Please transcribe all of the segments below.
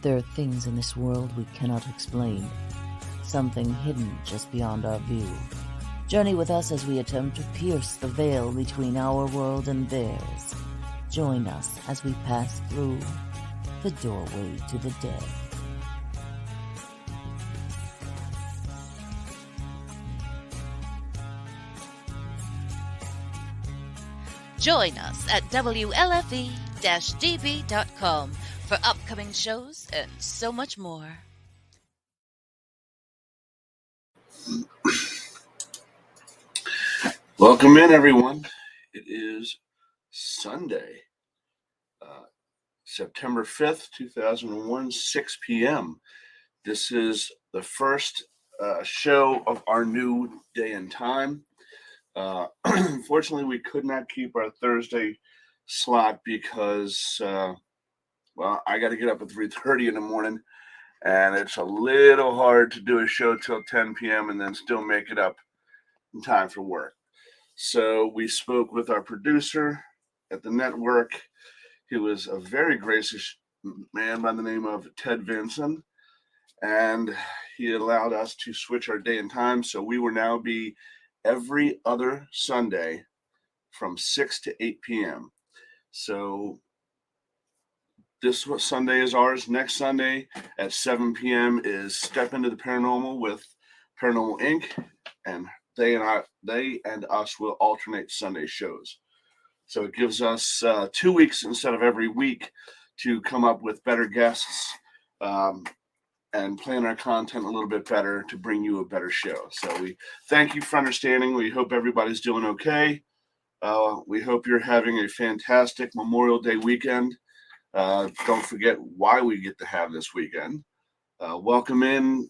There are things in this world we cannot explain, something hidden just beyond our view. Journey with us as we attempt to pierce the veil between our world and theirs. Join us as we pass through the doorway to the dead. Join us at WLFE-DB.com for upcoming shows and so much more. Welcome in, everyone. It is Sunday, September 5th, 2001, 6 p.m. This is the first show of our new day and time. Unfortunately, we could not keep our Thursday slot because, I got to get up at 3:30 in the morning, and it's a little hard to do a show till 10 p.m. and then still make it up in time for work. So we spoke with our producer at the network. He was a very gracious man by the name of Ted Vinson, and he allowed us to switch our day and time. So we will now be every other Sunday from 6 to 8 p.m. So this Sunday is ours. Next Sunday at 7 p.m. is Step Into the Paranormal with Paranormal Inc. And they and us will alternate Sunday shows. So it gives us 2 weeks instead of every week to come up with better guests and plan our content a little bit better to bring you a better show. So we thank you for understanding. We hope everybody's doing okay. We hope you're having a fantastic Memorial Day weekend. Don't forget why we get to have this weekend. Welcome in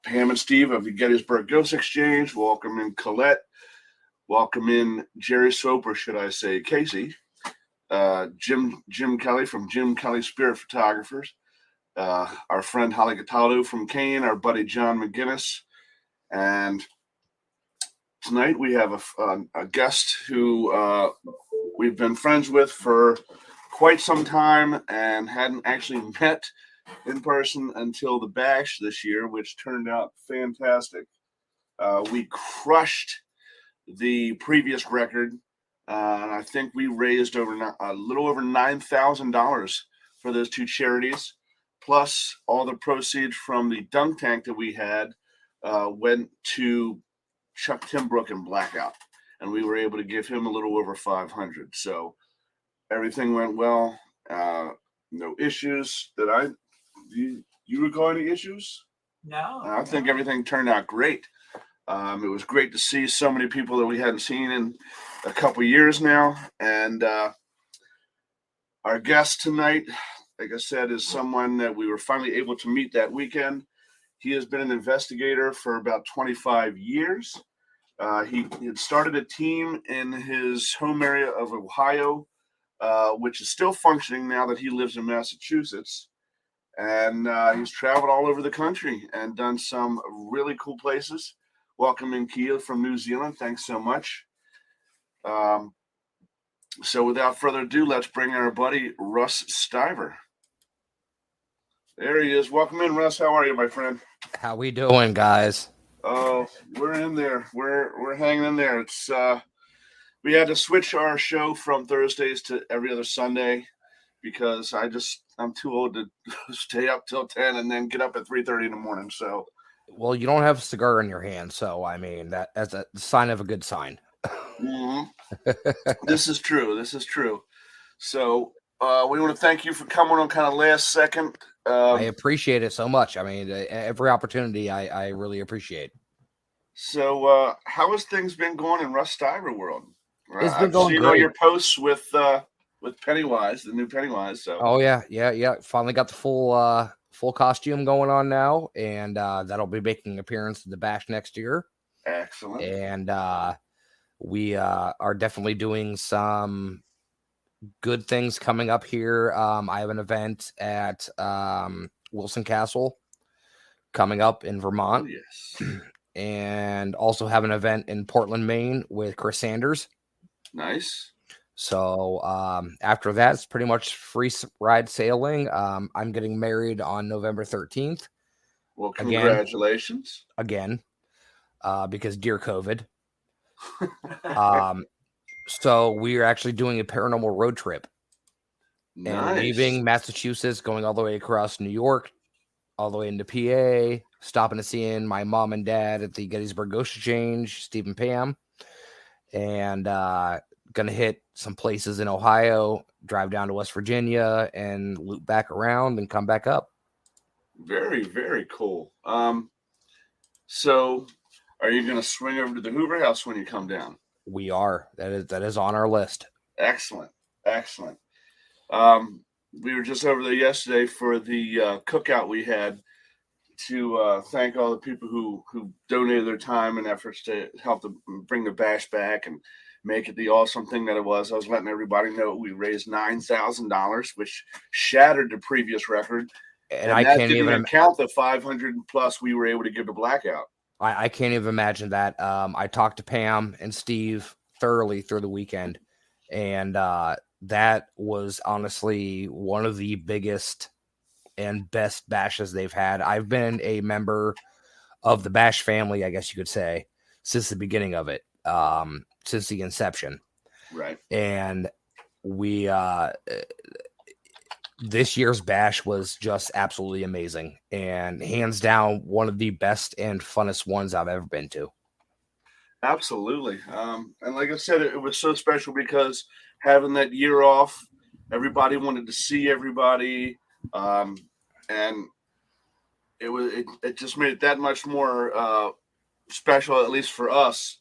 Pam and Steve of the Gettysburg Ghost Exchange. Welcome in Colette. Welcome in Jerry Soap, or should I say Casey. Jim Kelly from Jim Kelly Spirit Photographers. Our friend Holly Cataldo from Kane, our buddy John McGinnis. And tonight we have a guest who we've been friends with for quite some time and hadn't actually met in person until the Bash this year, which turned out fantastic. We crushed the previous record, and I think we raised a little over $9,000 for those two charities. Plus, all the proceeds from the dunk tank that we had went to Chuck Timbrook and Blackout, and we were able to give him a little over $500. So everything went well. No issues that you recall any issues? No. I think everything turned out great. It was great to see so many people that we hadn't seen in a couple years now. And our guest tonight, like I said, is someone that we were finally able to meet that weekend. He has been an investigator for about 25 years. He had started a team in his home area of Ohio, which is still functioning now that he lives in Massachusetts. And he's traveled all over the country and done some really cool places. Welcome in Kia from New Zealand. Thanks so much. So without further ado, let's bring our buddy Russ Stiver. There he is. Welcome in, Russ. How are you, my friend? How we doing, guys? Oh, we're in there. We're hanging in there. It's we had to switch our show from Thursdays to every other Sunday because I'm too old to stay up till 10 and then get up at 3:30 in the morning. So, well, you don't have a cigar in your hand, so I mean that's a sign of a good sign. Mm-hmm. This is true. So we want to thank you for coming on kind of last second. I appreciate it so much. I mean, every opportunity I really appreciate. So how has things been going in Russ Stiver world? It's been going great. All your posts with Pennywise, the new Pennywise. So. Oh yeah. Finally got the full costume going on now, and that'll be making an appearance at the Bash next year. Excellent. And we are definitely doing some good things coming up here. I have an event at Wilson Castle coming up in Vermont. Oh, yes. And also have an event in Portland, Maine with Chris Sanders. Nice. So after that, it's pretty much free ride sailing. I'm getting married on November 13th. Well, congratulations. Again, because dear COVID. So we are actually doing a paranormal road trip. Nice. And leaving Massachusetts, going all the way across New York, all the way into PA, stopping to see in my mom and dad at the Gettysburg Ghost Exchange, Steve and Pam, and gonna hit some places in Ohio, drive down to West Virginia, and loop back around and come back up. Very, very cool. So are you gonna swing over to the Hoover House when you come down? We are. That is on our list. Excellent. We were just over there yesterday for the cookout we had to thank all the people who donated their time and efforts to help bring the bash back and make it the awesome thing that it was. I was letting everybody know we raised $9,000, which shattered the previous record. And I can't even count the 500 plus we were able to give to Blackout. I can't even imagine that. I talked to Pam and Steve thoroughly through the weekend, and that was honestly one of the biggest and best bashes they've had. I've been a member of the Bash family, I guess you could say, since the beginning of it, since the inception. Right. And we this year's bash was just absolutely amazing, and hands down one of the best and funnest ones I've ever been to. Absolutely. And like I said, it was so special because having that year off, everybody wanted to see everybody. And it just made it that much more special, at least for us,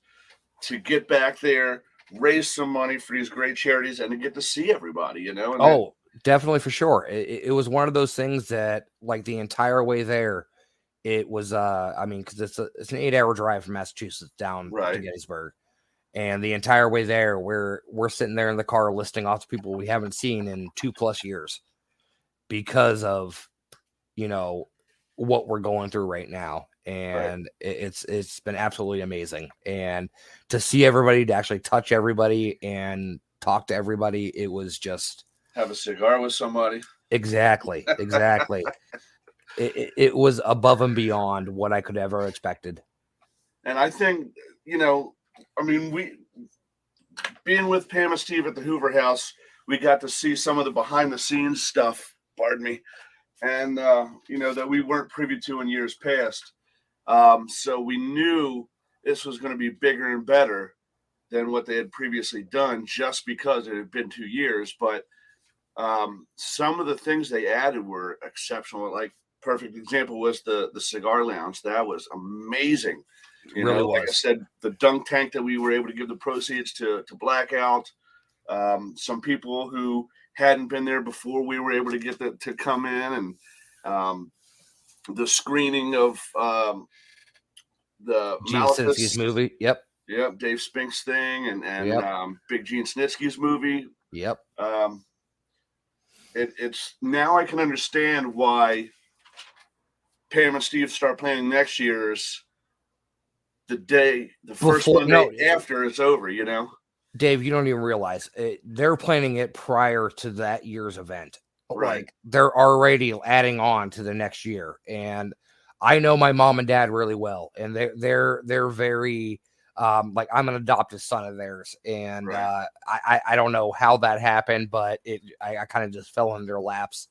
to get back there, raise some money for these great charities, and to get to see everybody, And definitely, for sure. It was one of those things that, like, the entire way there, it was, because it's an 8-hour drive from Massachusetts down to Gettysburg. And the entire way there, we're sitting there in the car listing off the people we haven't seen in 2+ years because of, what we're going through right now. And it's been absolutely amazing. And to see everybody, to actually touch everybody and talk to everybody, it was just... Have a cigar with somebody. Exactly. It was above and beyond what I could ever expected. And I think, we being with Pam and Steve at the Hoover House, we got to see some of the behind the scenes stuff, pardon me, and, that we weren't privy to in years past. So we knew this was going to be bigger and better than what they had previously done just because it had been 2 years. But some of the things they added were exceptional. Like, perfect example was the cigar lounge. That was amazing. Like I said, the dunk tank that we were able to give the proceeds to Blackout. Some people who hadn't been there before, we were able to get to come in, and the screening of the Gene Snitsky's movie. Yep. Dave Spink's thing, and Big Gene Snitsky's movie. Yep. It's now I can understand why Pam and Steve start planning next year's the first Monday after it's over, Dave, you don't even realize it, they're planning it prior to that year's event. Right. Like, they're already adding on to the next year. And I know my mom and dad really well, and they're very like, I'm an adopted son of theirs, and I don't know how that happened, but I kind of just fell in their laps.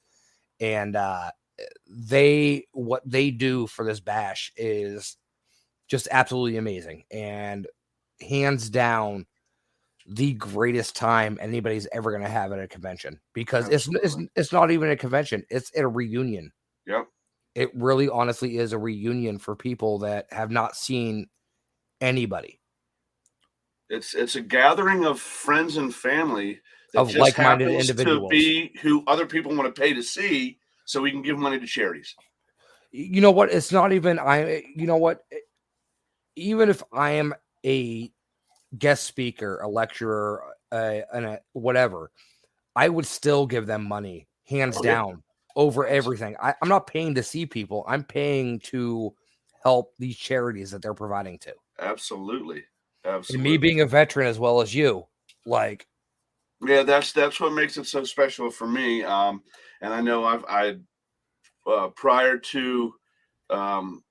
And what they do for this bash is just absolutely amazing, and hands down the greatest time anybody's ever going to have at a convention, because it's not even a convention, it's a reunion. Yep. It really honestly is a reunion for people that have not seen anybody. It's a gathering of friends and family that of like-minded individuals to be who other people want to pay to see, so we can give money to charities. You know what? It's not even even if I am a guest speaker, a lecturer, and whatever, I would still give them money, hands down, over everything. I'm not paying to see people. I'm paying to help these charities that they're providing to. Absolutely. And me being a veteran as well as you, like, Yeah, that's what makes it so special for me. And I know I prior to um,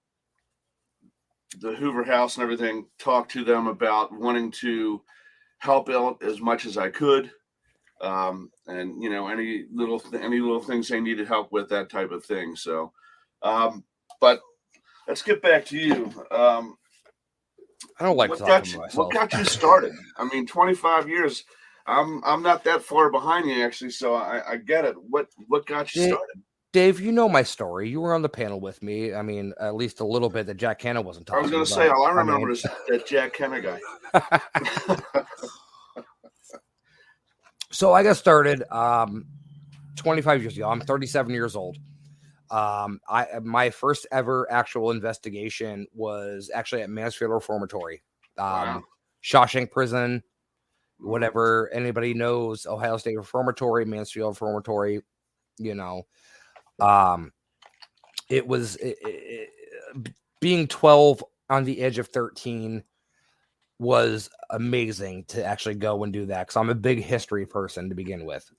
the Hoover House and everything, talked to them about wanting to help out as much as I could, and any little things they needed help with, that type of thing. So, but let's get back to you. I don't like talking about What myself. got you started? I mean, 25 years. I'm not that far behind you actually, so I get it. What got you started? Dave, you know my story. You were on the panel with me. I mean, at least a little bit that Jack Hanna wasn't I was talking going about. to say, all I remember is that Jack Hanna guy. So I got started 25 years ago. I'm 37 years old. My first ever actual investigation was actually at Mansfield Reformatory, Wow. Shawshank Prison, whatever anybody knows, Ohio State Reformatory, Mansfield Reformatory, it was being 12 on the edge of 13 was amazing to actually go and do that, because I'm a big history person to begin with.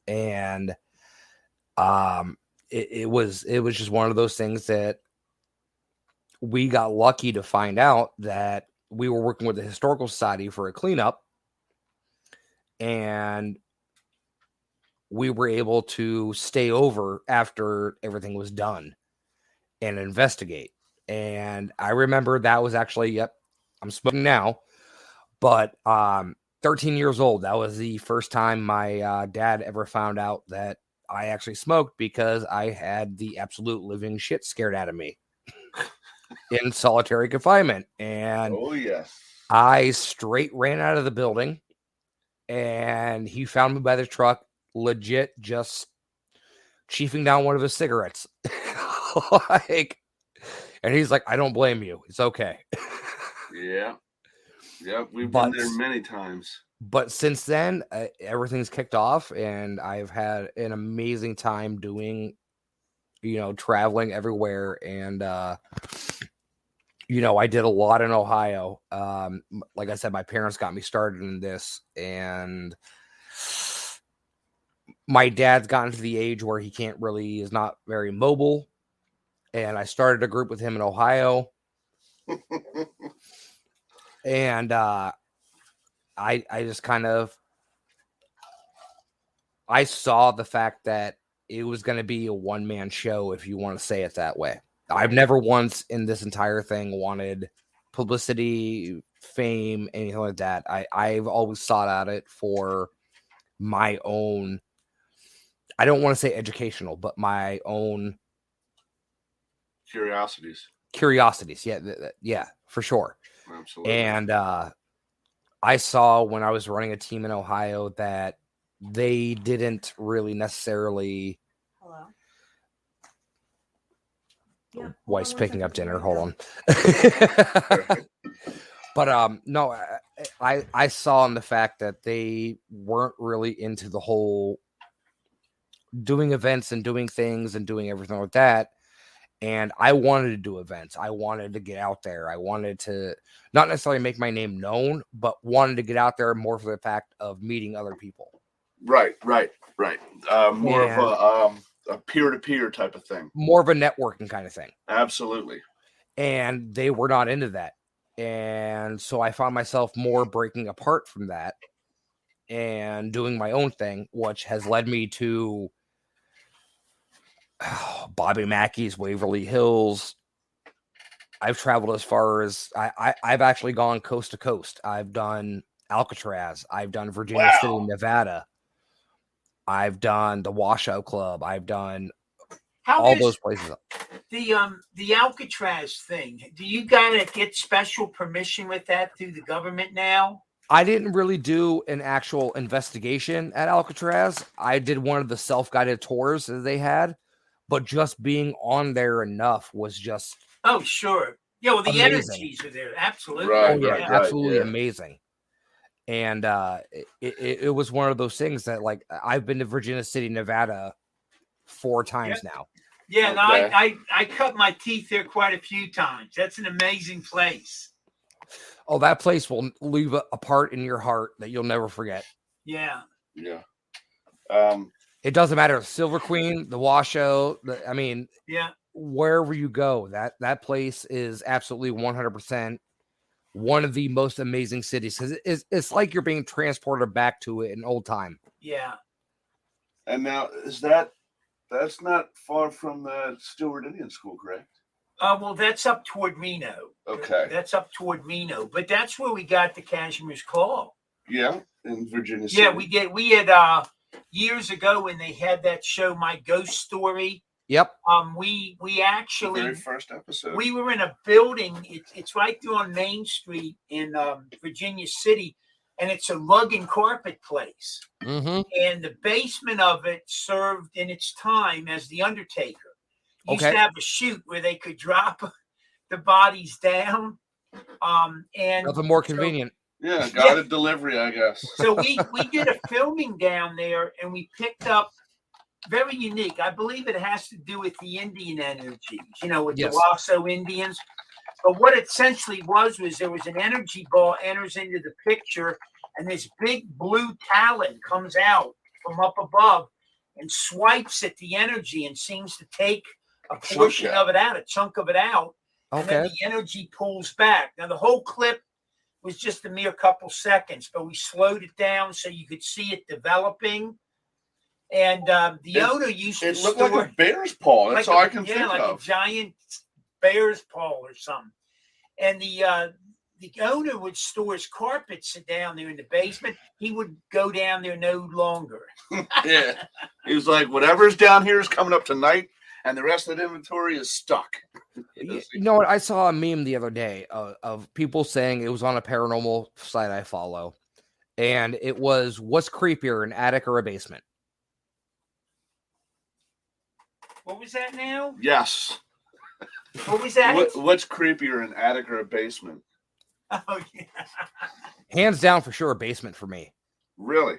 And it was just one of those things that we got lucky to find out that we were working with the Historical Society for a cleanup, and we were able to stay over after everything was done and investigate. And I remember that was actually, I'm smoking now, but 13 years old, that was the first time my dad ever found out that I actually smoked, because I had the absolute living shit scared out of me in solitary confinement. And oh yes, I straight ran out of the building, and he found me by the truck, legit just chiefing down one of his cigarettes. And he's like, I don't blame you. It's okay. Yeah, we've been there many times. But since then, everything's kicked off, and I've had an amazing time doing, traveling everywhere. And, I did a lot in Ohio. Like I said, my parents got me started in this, and my dad's gotten to the age where he is not very mobile. And I started a group with him in Ohio. And, I just kind of, I saw the fact that it was going to be a one-man show, if you want to say it that way. I've never once in this entire thing wanted publicity, fame, anything like that. I've always sought out it for my own, I don't want to say educational, but my own curiosities. Yeah, for sure. Absolutely. And I saw when I was running a team in Ohio that they didn't really necessarily. Hello. Wife's picking up dinner. Hold on. But no, I saw in the fact that they weren't really into the whole doing events and doing things and doing everything like that. And I wanted to do events. I wanted to get out there. I wanted to not necessarily make my name known, but wanted to get out there more for the fact of meeting other people. Right. More of a peer-to-peer type of thing. More of a networking kind of thing. Absolutely. And they were not into that. And so I found myself more breaking apart from that and doing my own thing, which has led me to Bobby Mackey's, Waverly Hills. I've traveled as far as I've actually gone coast to coast. I've done Alcatraz. I've done Virginia City, Nevada. I've done the Washoe Club. I've done all those places. The Alcatraz thing. Do you gotta get special permission with that through the government now? I didn't really do an actual investigation at Alcatraz. I did one of the self-guided tours that they had. But just being on there enough was just sure. Yeah, well, the amazing. energies are there. Absolutely. Right, absolutely amazing. And it was one of those things that, like, I've been to Virginia City, Nevada 4 times now. Yeah, okay. I cut my teeth there quite a few times. That's an amazing place. Oh, that place will leave a part in your heart that you'll never forget. Yeah. Yeah. It doesn't matter. Silver Queen, the Washoe. I mean, Yeah. wherever you go, that place is absolutely 100% one of the most amazing cities because it's like you're being transported back to it in old time. Yeah. And now that's not far from the Stewart Indian School, correct? Well, that's up toward Reno. Okay. That's up toward Reno, but that's where we got the Cashmere's Claw. Yeah, in Virginia City. Yeah, we did. We had years ago when they had that show, My Ghost Story. Yep. We The actually very first episode. we were in a building. It's right there on Main Street in Virginia City, and it's a rug and carpet place. Mm-hmm. And the basement of it served in its time as the Undertaker. Used Okay. to have a chute where they could drop the bodies down. And Nothing more convenient. Yeah, guided delivery, I guess. So we did a filming down there, and we picked up very unique. I believe it has to do with the Indian energies, with Yes. the Wasso Indians. But what it essentially was there was an energy ball enters into the picture, and this big blue talon comes out from up above and swipes at the energy and seems to take a portion of it out, a chunk of it out. And then Okay. the energy pulls back. Now, the whole clip was just a mere couple seconds, but we slowed it down so you could see it developing. And the owner used to It looked store like a bear's paw. That's all I can think like of. a giant bear's paw or something. And the owner would store his carpets down there in the basement. He would go down there no longer. Yeah. He was like, whatever's down here is coming up tonight, and the rest of the inventory is stuck. You know what? I saw a meme the other day of people saying it was on a paranormal site I follow, and it was, what's creepier, an attic or a basement? What was that now? Yes. What was that? What's creepier, an attic or a basement? Oh, yeah. Hands down for sure, a basement for me. Really?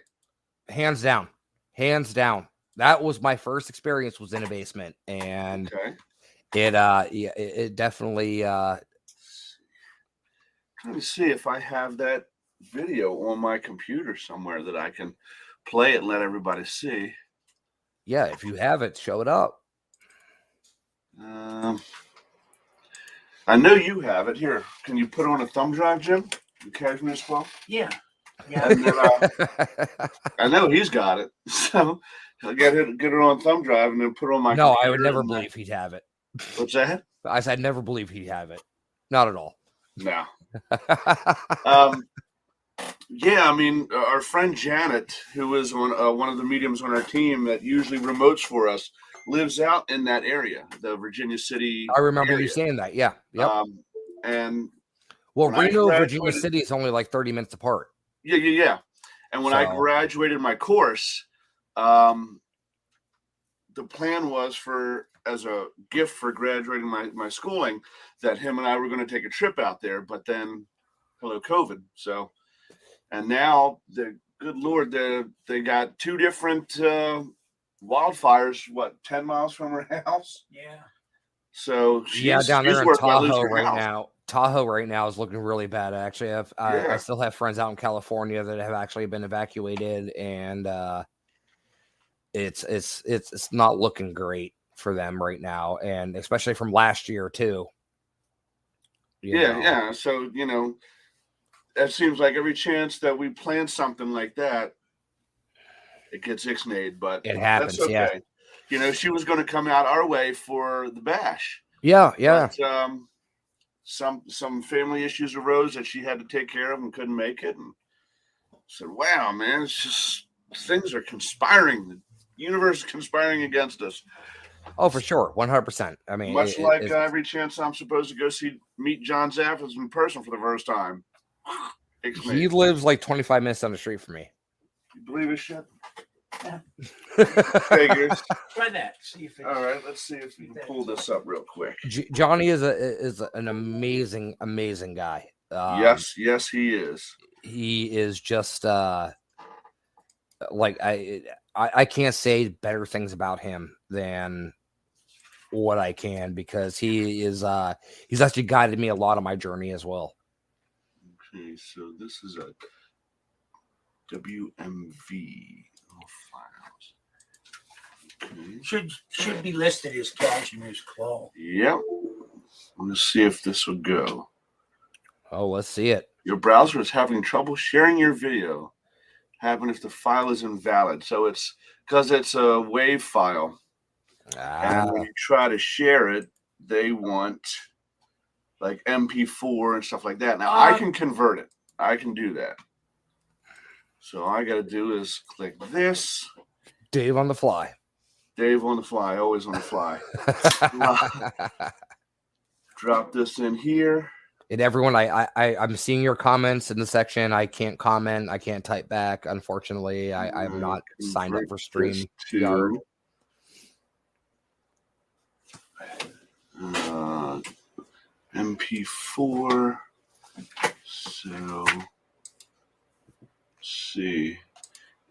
Hands down. Hands down. That was my first experience, was in a basement, and Okay. it definitely Trying to see if I have that video on my computer somewhere that I can play it and let everybody see. yeah, if you have it, show it up. I know you have it. Here, can you put on a thumb drive, Jim? The Cashmere Swell? Yeah. Yeah. And then, I know he's got it. So I'll get it on thumb drive and then put it on my No, I would computer never and then- believe he'd have it. What's that? I said never believe he'd have it. Not at all. No. Yeah, I mean, our friend Janet, who is one of the mediums on our team that usually remotes for us, lives out in that area, the Virginia City. I remember area. you saying that. Yeah. Yep. And Well, when I Reno, Virginia graduated- City is only like 30 minutes apart. yeah. And when I So- graduated my course, the plan was as a gift for graduating my schooling, that him and I were going to take a trip out there, but then hello COVID. So, and now the good Lord, they got two different wildfires, 10 miles from her house. Yeah. So Down there in worried about losing Tahoe her right house. now. Tahoe right now is looking really bad. Actually, I Yeah. still have friends out in California that have actually been evacuated, and it's not looking great for them right now, and especially from last year too. You know. Yeah. So, it seems like every chance that we plan something like that, it gets ixnayed, but It happens, that's yeah. okay. She was going to come out our way for the bash. Yeah. But, some family issues arose that she had to take care of and couldn't make it. And I said, wow, man, it's just things are conspiring. The universe is conspiring against us. Oh, for sure, 100%. I mean, Much like every chance I'm supposed to go meet John Zaffis in person for the first time. he lives like 25 minutes down the street from me. You believe his shit? Yeah. Figures. Try that. See if All right, let's see if we can pull this up real quick. Johnny is an amazing guy. Yes, he is. He is just like I can't say better things about him than what I can, because he's actually guided me a lot on my journey as well. Okay, so this is WMV. All files. Okay. Should be listed as Cashmere's Claw. Yep. I'm going to see if this will go. Oh, let's see it. Your browser is having trouble sharing your video. Happen if the file is invalid. So it's because it's a WAV file. And when you try to share it, they want like MP4 and stuff like that. Now I can convert it. I can do that. So all I got to do is click this. Dave on the fly. Dave on the fly, always on the fly. Drop this in here. And everyone, I'm seeing your comments in the section. I can't comment. I can't type back. Unfortunately, I'm not signed up for StreamYard. MP4. So, let's see.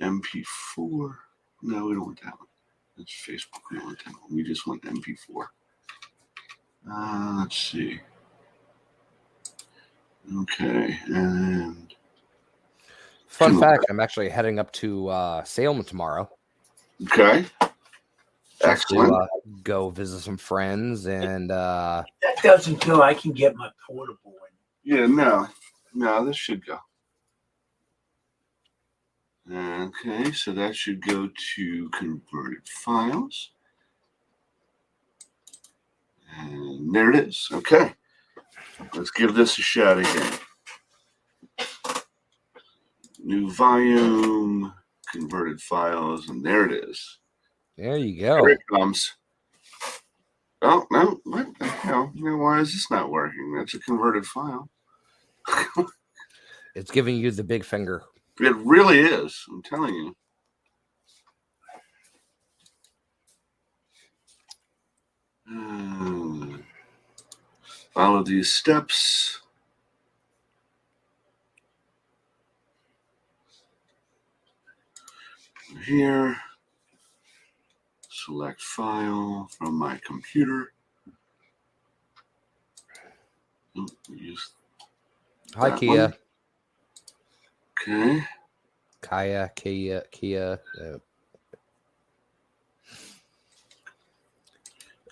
MP4. No, we don't want that one. That's Facebook. We don't want that one. We just want MP4. Let's see. Okay, and Fun fact, I'm actually heading up to Salem tomorrow. Okay. Excellent. To go visit some friends and that doesn't go. I can get my portable one. Yeah, no, this should go. Okay, so that should go to converted files. And there it is. Okay. Let's give this a shot again. New volume, converted files, and there it is. there you go. Here it comes. Oh, no. What the hell? Why is this not working? That's a converted file. It's giving you the big finger. It really is. I'm telling you. Follow these steps. Here. Select file from my computer. Use Hi, that Kia. one. Okay. Kia.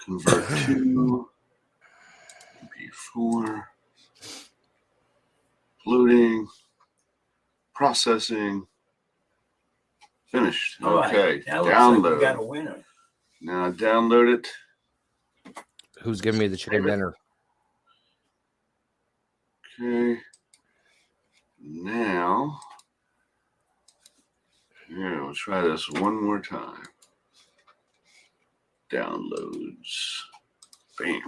Convert to MP4. Loading. Processing. Finished. All right. Okay. That looks like we Download. got a winner. Now download it. Who's giving me the chicken dinner? Okay. Now, yeah, we'll try this one more time. Downloads. Bam.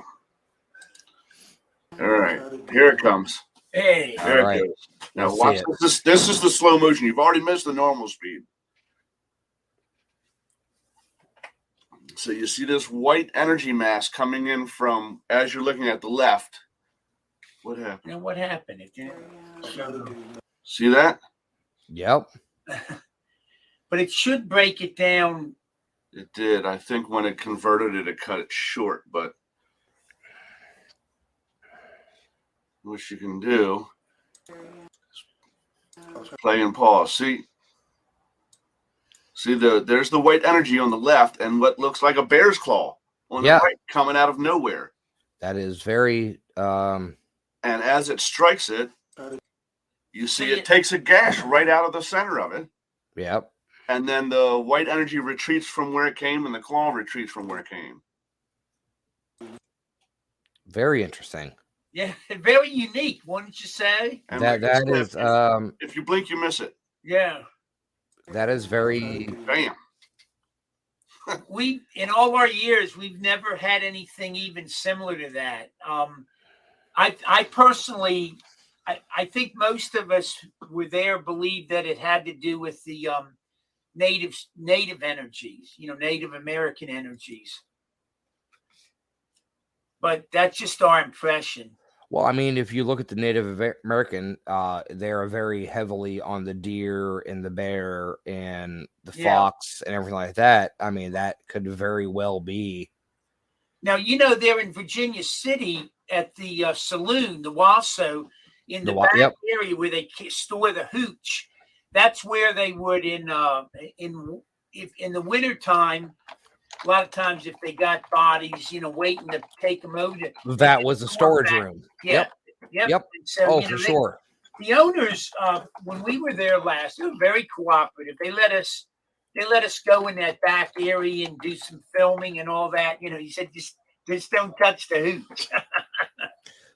All right, here it comes. Hey, There All right. it goes. Now Let's watch see this. This is the slow motion. You've already missed the normal speed. So you see this white energy mass coming in from, as you're looking at the left. What happened? now what happened? It didn't show. See that? Yep. But it should break it down. It did. I think when it converted it, it cut it short. But what you can do is play and pause. See there's the white energy on the left and what looks like a bear's claw on Yeah. the right coming out of nowhere. That is very And as it strikes it, you see See it it- takes a gash right out of the center of it. yep. And then the white energy retreats from where it came and the claw retreats from where it came. Very interesting. Yeah, very unique, wouldn't you say? And That like I that said, is if you blink, you miss it. Yeah. that is very Bam. We in all our years we've never had anything even similar to that. I personally I think most of us were there believed that it had to do with the native energies, Native American energies. But that's just our impression. well. I mean, if you look at the Native American, they are very heavily on the deer and the bear and the Yeah. fox and everything like that. I mean, that could very well be. Now, they're in Virginia City at the saloon, the Wasso, in the back Yep. area where they store the hooch. that's where they would in the wintertime. A lot of times, if they got bodies, waiting to take them over, That was the storage room. Yeah, Yep. And so, Oh, for sure. The owners, when we were there last, they were very cooperative. They let us go in that back area and do some filming and all that. He said, just don't touch the hooch.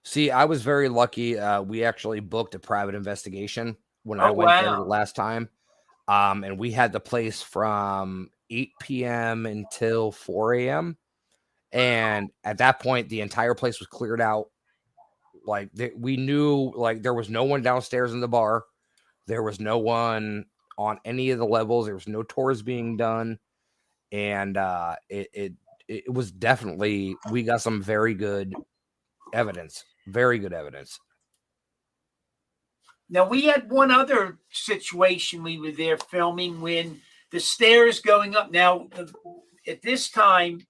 See, I was very lucky. We actually booked a private investigation when I went there the last time. And we had the place from 8 p.m. until 4 a.m. And at that point, the entire place was cleared out. Like we knew, like there was no one downstairs in the bar. There was no one on any of the levels. There was no tours being done. And it was definitely, we got some very good evidence. Very good evidence. Now, we had one other situation we were there filming when the stairs going up. Now, at this time,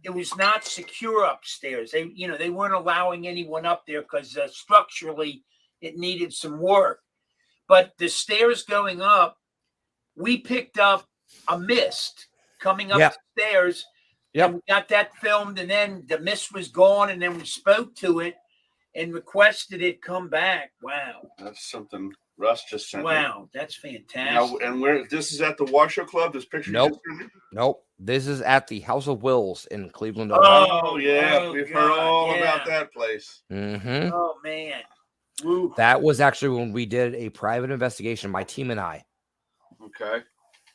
it was not secure upstairs. They weren't allowing anyone up there because structurally it needed some work. But the stairs going up, we picked up a mist coming up the stairs. Yep. And we got that filmed, and then the mist was gone, and then we spoke to it and requested it come back. Wow. That's something Russ just sent me. Wow, that's fantastic. Now, and where this is at the Washoe Club, this picture? Nope. This is at the House of Wills in Cleveland, Ohio. Oh, yeah. We've heard all about that place. Mm-hmm. Oh, man. Woo. That was actually when we did a private investigation. My team and I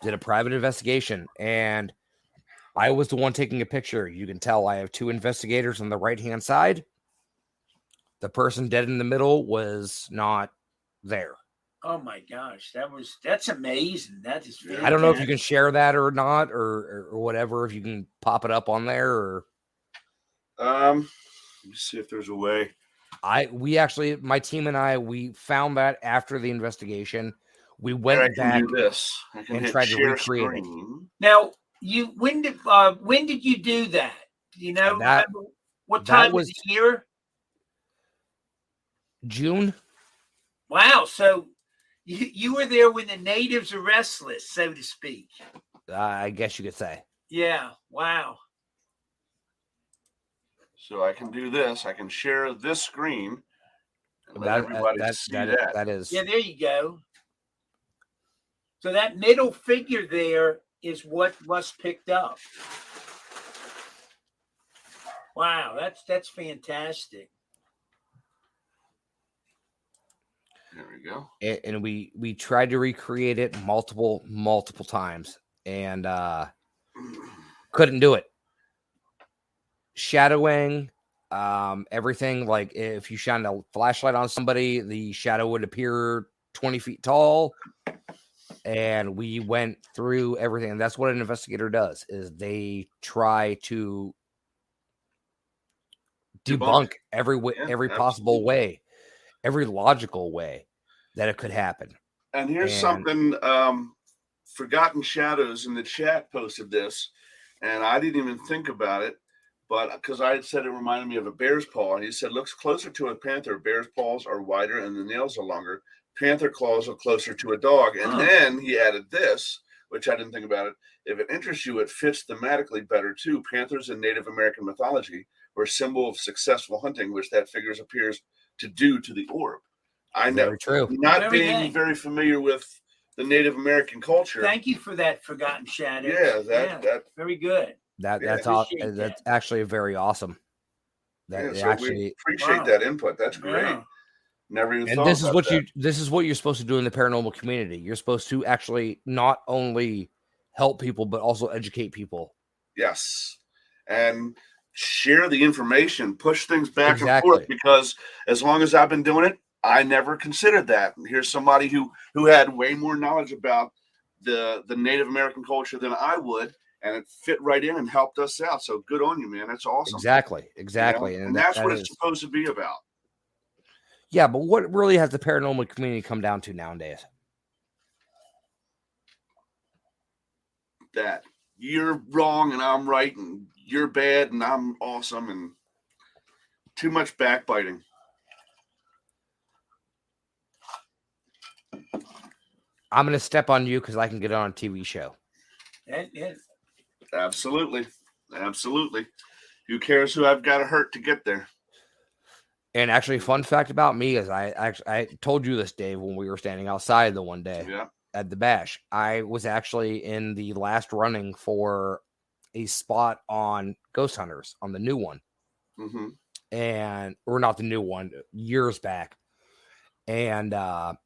did a private investigation, and I was the one taking a picture. You can tell I have two investigators on the right-hand side. The person dead in the middle was not there. Oh my gosh, that's amazing. That is fantastic. I don't know if you can share that or not, or whatever. If you can pop it up on there, or let me see if there's a way. My team and I, we found that after the investigation. We went back and tried to recreate it. Now, when did you do that? Do you know what time was the year? June. Wow, so you were there when the natives are restless, so to speak. I guess you could say. Yeah. Wow. So I can do this. I can share this screen. And let everybody see that. That is. Yeah, there you go. So that middle figure there is what was picked up. Wow, that's fantastic. There we go. And we tried to recreate it multiple times and couldn't do it. Shadowing, everything, like if you shine a flashlight on somebody, the shadow would appear 20 feet tall. And we went through everything. And that's what an investigator does, is they try to debunk every possible way, every logical way that it could happen. And here's something, Forgotten Shadows in the chat posted this, and I didn't even think about it, but because I had said it reminded me of a bear's paw, and he said, looks closer to a panther. Bear's paws are wider and the nails are longer. Panther claws are closer to a dog. And then he added this, which I didn't think about it. If it interests you, it fits thematically better too. Panthers in Native American mythology were a symbol of successful hunting, which that figure appears to do to the orb. I know. Very true. Not being very familiar with the Native American culture. Thank you for that, Forgotten Shadows. Yeah, that very good. That's actually very awesome. We appreciate that input. That's great. Yeah. Never even and thought this is about what that. this is what you're supposed to do in the paranormal community. You're supposed to actually not only help people but also educate people. Yes. And share the information, push things back and forth, because as long as I've been doing it, I never considered that. And here's somebody who had way more knowledge about the Native American culture than I would, and it fit right in and helped us out. So good on you, man. That's awesome. Exactly. You know? And that's what it's supposed to be about. Yeah, but what really has the paranormal community come down to nowadays? That you're wrong and I'm right, and you're bad and I'm awesome, and too much backbiting. I'm gonna step on you because I can get on a TV show. Yeah. Absolutely. Who cares who I've got to hurt to get there? And actually, fun fact about me is I told you this, Dave, when we were standing outside the one day at the bash. I was actually in the last running for a spot on Ghost Hunters on the new one. And or not the new one, years back. And I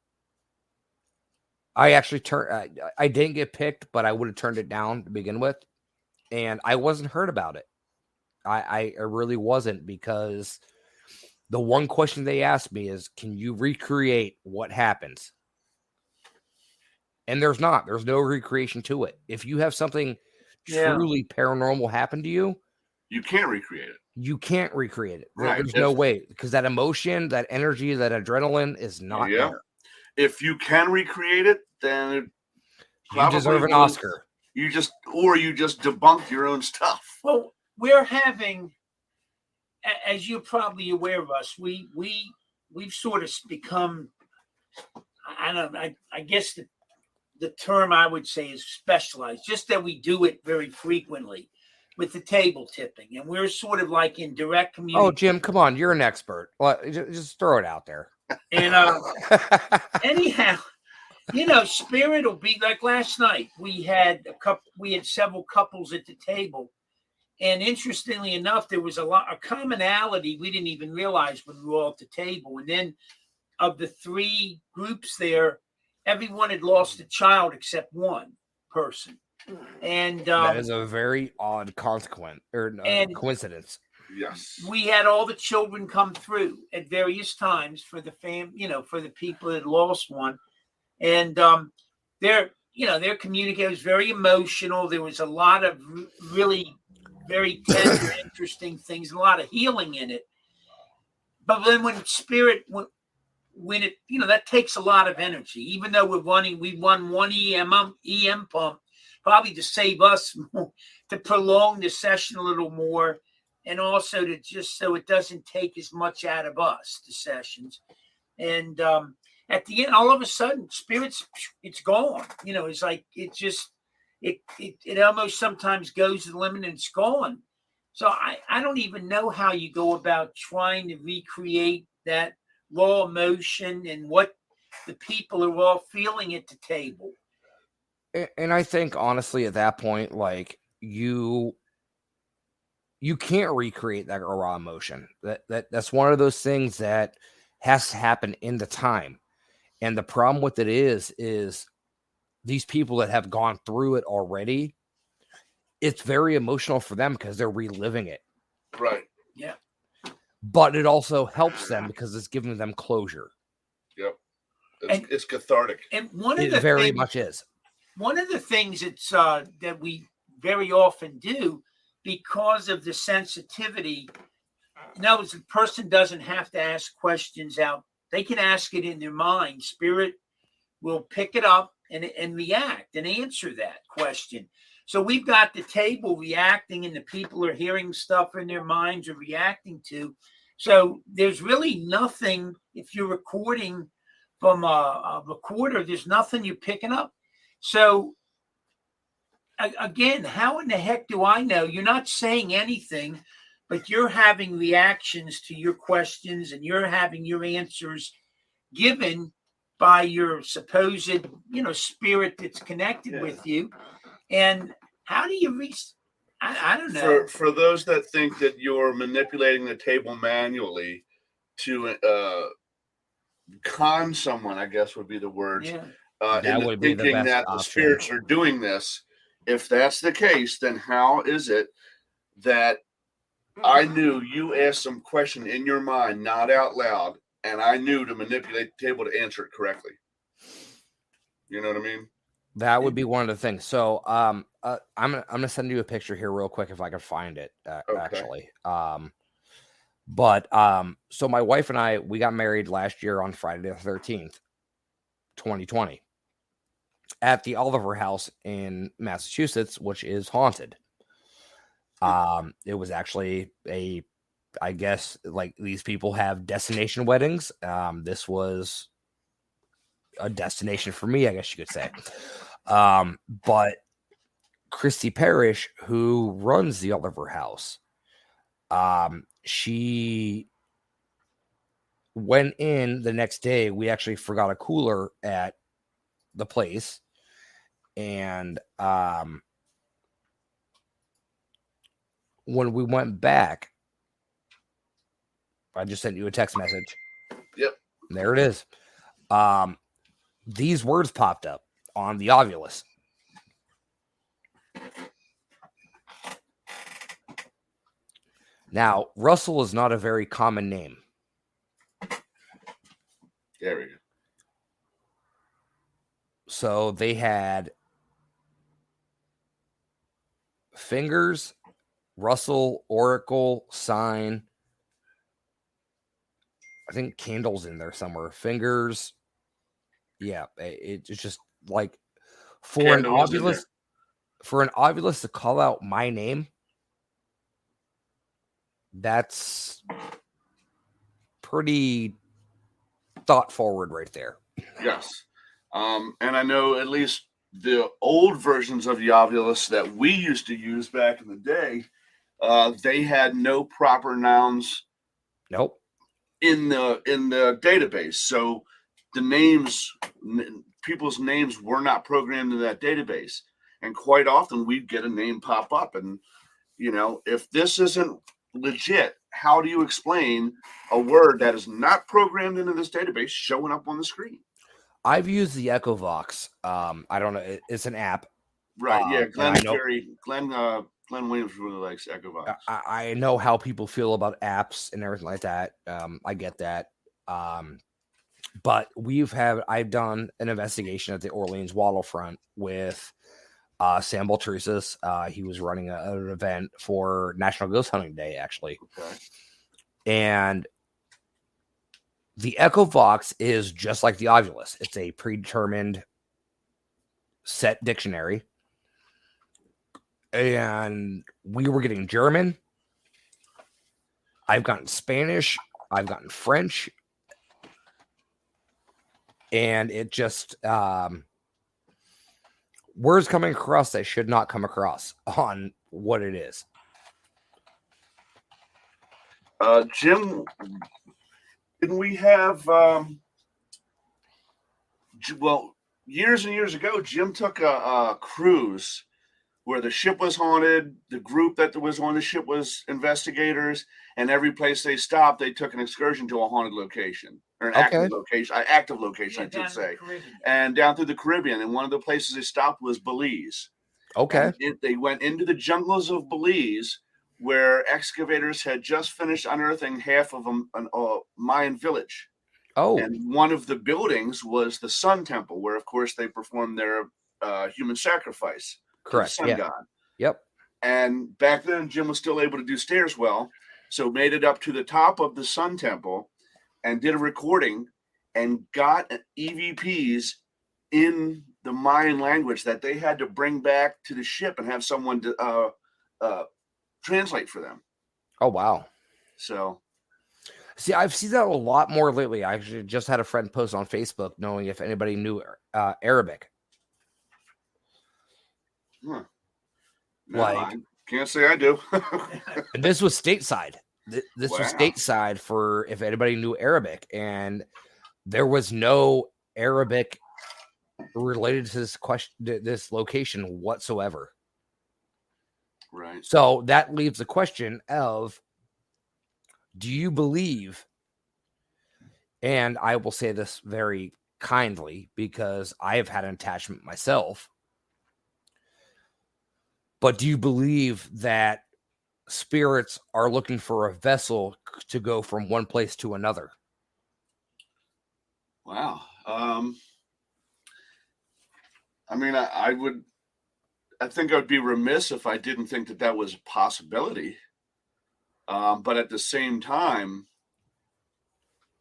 actually I didn't get picked, but I would have turned it down to begin with. And I wasn't heard about it. I really wasn't, because the one question they asked me is, can you recreate what happens? And there's no recreation to it. If you have something truly paranormal happen to you, you can't recreate it. You can't recreate it. Right. There's no way, because that emotion, that energy, that adrenaline is not there. If you can recreate it, then you deserve an Oscar. You just debunk your own stuff. Well, we're having, as you're probably aware of us, we've sort of become, I guess the term I would say is specialized, just that we do it very frequently with the table tipping, and we're sort of like in direct communication. Oh, Jim, come on, you're an expert. Well, just throw it out there. And anyhow, Spirit will be like last night. We had several couples at the table, and interestingly enough, there was a commonality we didn't even realize when we were all at the table. And then, of the three groups there, everyone had lost a child except one person. And that is a very odd consequence or coincidence. Yes, we had all the children come through at various times for the for the people that lost one, and their communication was very emotional. There was a lot of really very tender, interesting things, and a lot of healing in it. But then when Spirit, when it, that takes a lot of energy. Even though we won one EM pump, probably to save us more, to prolong the session a little more, and also to just so it doesn't take as much out of us, the sessions. And at the end, all of a sudden, it's gone. It's like it almost sometimes goes to the limit and it's gone. So I don't even know how you go about trying to recreate that raw emotion and what the people are all feeling at the table. And I think, honestly, at that point, like, you can't recreate that raw emotion. That's one of those things that has to happen in the time. And the problem with it is these people that have gone through it already, it's very emotional for them because they're reliving it. Right. Yeah. But it also helps them because it's giving them closure. Yep. It's cathartic. And it very much is. One of the things that we very often do, because of the sensitivity, the person doesn't have to ask questions out. They can ask it in their mind. Spirit will pick it up and react and answer that question. So we've got the table reacting, and the people are hearing stuff in their minds or reacting to. So there's really nothing, if you're recording from a recorder, there's nothing you're picking up. So again, how in the heck do I know? You're not saying anything, but you're having reactions to your questions, and you're having your answers given by your supposed, spirit that's connected with you. And how do you reach? I don't know. For those that think that you're manipulating the table manually to con someone, I guess would be the word. Yeah. That would be the best that option. The spirits are doing this. If that's the case, then how is it that I knew you asked some question in your mind, not out loud, and I knew to manipulate the table to answer it correctly? You know what I mean? That would be one of the things. So I'm gonna send you a picture here real quick if I can find it. Actually, so my wife and I, we got married last year on Friday the 13th, 2020, at the Oliver House in Massachusetts, which is haunted. It was actually I guess, like, these people have destination weddings. This was a destination for me, I guess you could say. But Christy Parrish, who runs the Oliver House, she went in the next day. We actually forgot a cooler at the place, and when we went back, I just sent you a text message. Yep. There it is. These words popped up on the Ovulus. Now, Russell is not a very common name. There we go. So they had fingers, Russell, Oracle, sign. I think candles in there somewhere. Fingers. Yeah, it's just like for an Ovulus to call out my name. That's pretty thought forward right there. Yes. And I know at least the old versions of the Ovulus that we used to use back in the day, they had no proper nouns. Nope. In the database. So the names, people's names were not programmed in that database. And quite often we'd get a name pop up. And, if this isn't legit, how do you explain a word that is not programmed into this database showing up on the screen? I've used the EchoVox. I don't know. It's an app. Right. Yeah. Glenn Williams really likes EchoVox. I know how people feel about apps and everything like that. I get that. But I've done an investigation at the Orleans Waterfront with Sam Baltrusis. He was running an event for National Ghost Hunting Day, actually. Okay. And the EchoVox is just like the Ovulus. It's a predetermined set dictionary. And we were getting German. I've gotten Spanish. I've gotten French. And it just words coming across that should not come across on what it is. Jim, didn't we have years and years ago, Jim took a cruise where the ship was haunted. The group that was on the ship was investigators, and every place they stopped, they took an excursion to a haunted location or an active location, I should say, and down through the Caribbean. And one of the places they stopped was Belize. Okay. They went into the jungles of Belize, where excavators had just finished unearthing half of a Mayan village. Oh. And one of the buildings was the Sun Temple, where, of course, they performed their human sacrifice. Correct. Sun God. Yep. And back then, Jim was still able to do stairs well, so made it up to the top of the Sun Temple and did a recording and got EVPs in the Mayan language that they had to bring back to the ship and have someone translate for them. Oh, wow. So, see, I've seen that a lot more lately. I actually just had a friend post on Facebook knowing if anybody knew Arabic. No, I can't say I do. And this was stateside. This was Wow. stateside for if anybody knew Arabic, and there was no Arabic related to this location whatsoever. Right. So that leaves the question of, do you believe, and I will say this very kindly because I have had an attachment myself, but do you believe that spirits are looking for a vessel to go from one place to another? Wow. I mean, I think I would be remiss if I didn't think that was a possibility. But at the same time,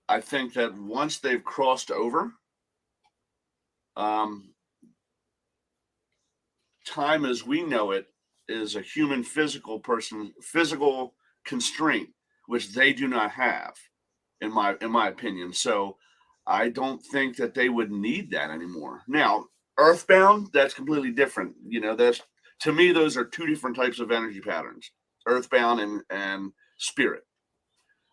I think that once they've crossed over, time as we know it is a human physical constraint, which they do not have, in my opinion. So I don't think that they would need that anymore. Now, Earthbound, that's completely different. That's, to me, those are two different types of energy patterns: Earthbound and spirit.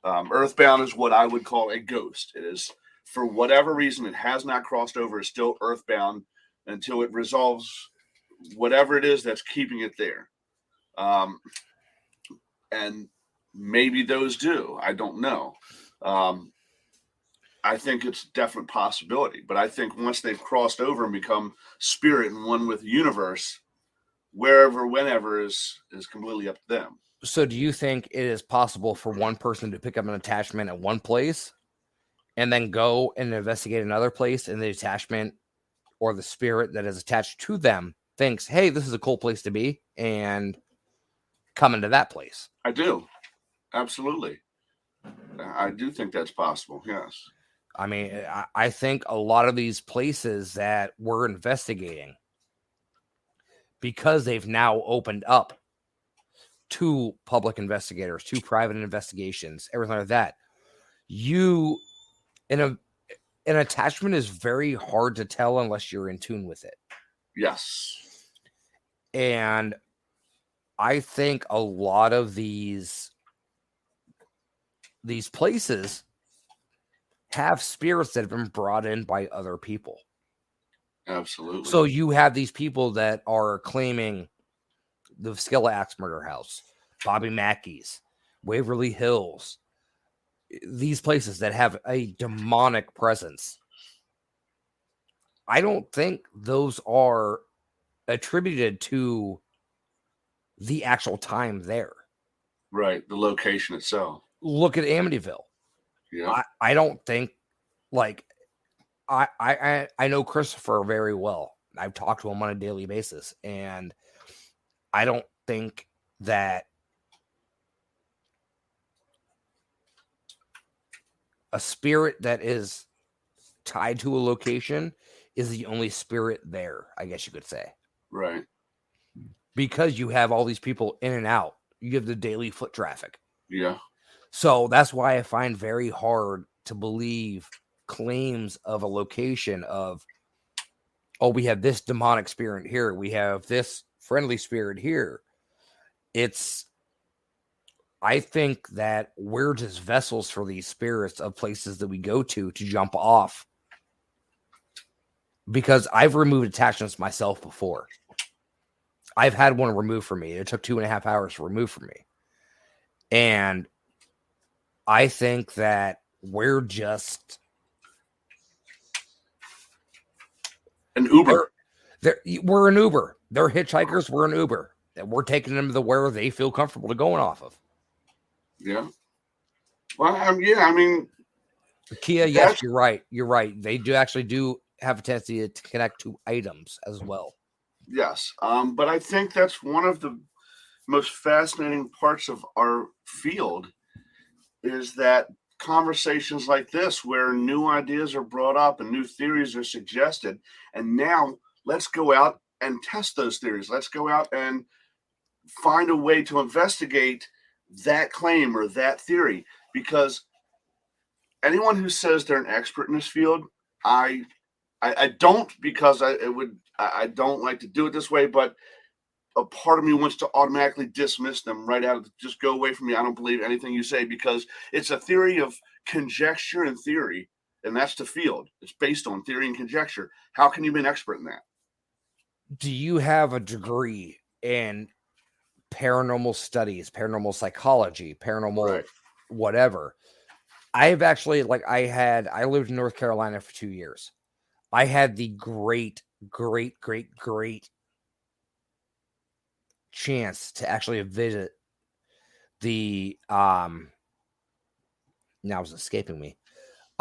Earthbound is what I would call a ghost. It is, for whatever reason, it has not crossed over. It's still Earthbound until it resolves whatever it is that's keeping it there. And maybe those do. I don't know. I think it's a definite possibility. But I think once they've crossed over and become spirit and one with the universe, wherever, whenever is completely up to them. So do you think it is possible for one person to pick up an attachment at one place and then go and investigate another place, and the attachment or the spirit that is attached to them thinks, hey, this is a cool place to be, and come into that place? I do. Absolutely. I do think that's possible. Yes. I mean, I think a lot of these places that we're investigating, because they've now opened up to public investigators, to private investigations, everything like that, an attachment is very hard to tell unless you're in tune with it. Yes. And I think a lot of these places have spirits that have been brought in by other people. Absolutely. So you have these people that are claiming the Skilla Axe Murder House, Bobby Mackey's, Waverly Hills, these places that have a demonic presence. I don't think those are attributed to the actual time there. Right. The location itself. Look at Amityville. Yeah. I don't think, like, I know Christopher very well. I've talked to him on a daily basis, and I don't think that a spirit that is tied to a location is the only spirit there, I guess you could say. Right. Because you have all these people in and out. You have the daily foot traffic. Yeah. So that's why I find very hard to believe claims of a location of, oh, we have this demonic spirit here, we have this friendly spirit here. I think that we're just vessels for these spirits of places that we go to jump off. Because I've removed attachments myself before. I've had one removed from me. It took 2.5 hours to remove from me. And I think that we're just an Uber. We're an Uber. They're hitchhikers. We're an Uber. And we're taking them to where they feel comfortable to going off of. Yeah. Well, yeah, I mean, Kia, yes, you're right. You're right. They do have a tendency to connect to items as well. Yes. But I think that's one of the most fascinating parts of our field is that conversations like this, where new ideas are brought up and new theories are suggested. And now let's go out and test those theories. Let's go out and find a way to investigate that claim or that theory, because anyone who says they're an expert in this field, I don't, because I don't like to do it this way, but a part of me wants to automatically dismiss them right out of, just go away from me. I don't believe anything you say, because it's a theory of conjecture and theory, and that's the field. It's based on theory and conjecture. How can you be an expert in that? Do you have a degree in paranormal studies, paranormal psychology, paranormal whatever? I've actually, I lived in North Carolina for 2 years. I had the great chance to actually visit the now it's escaping me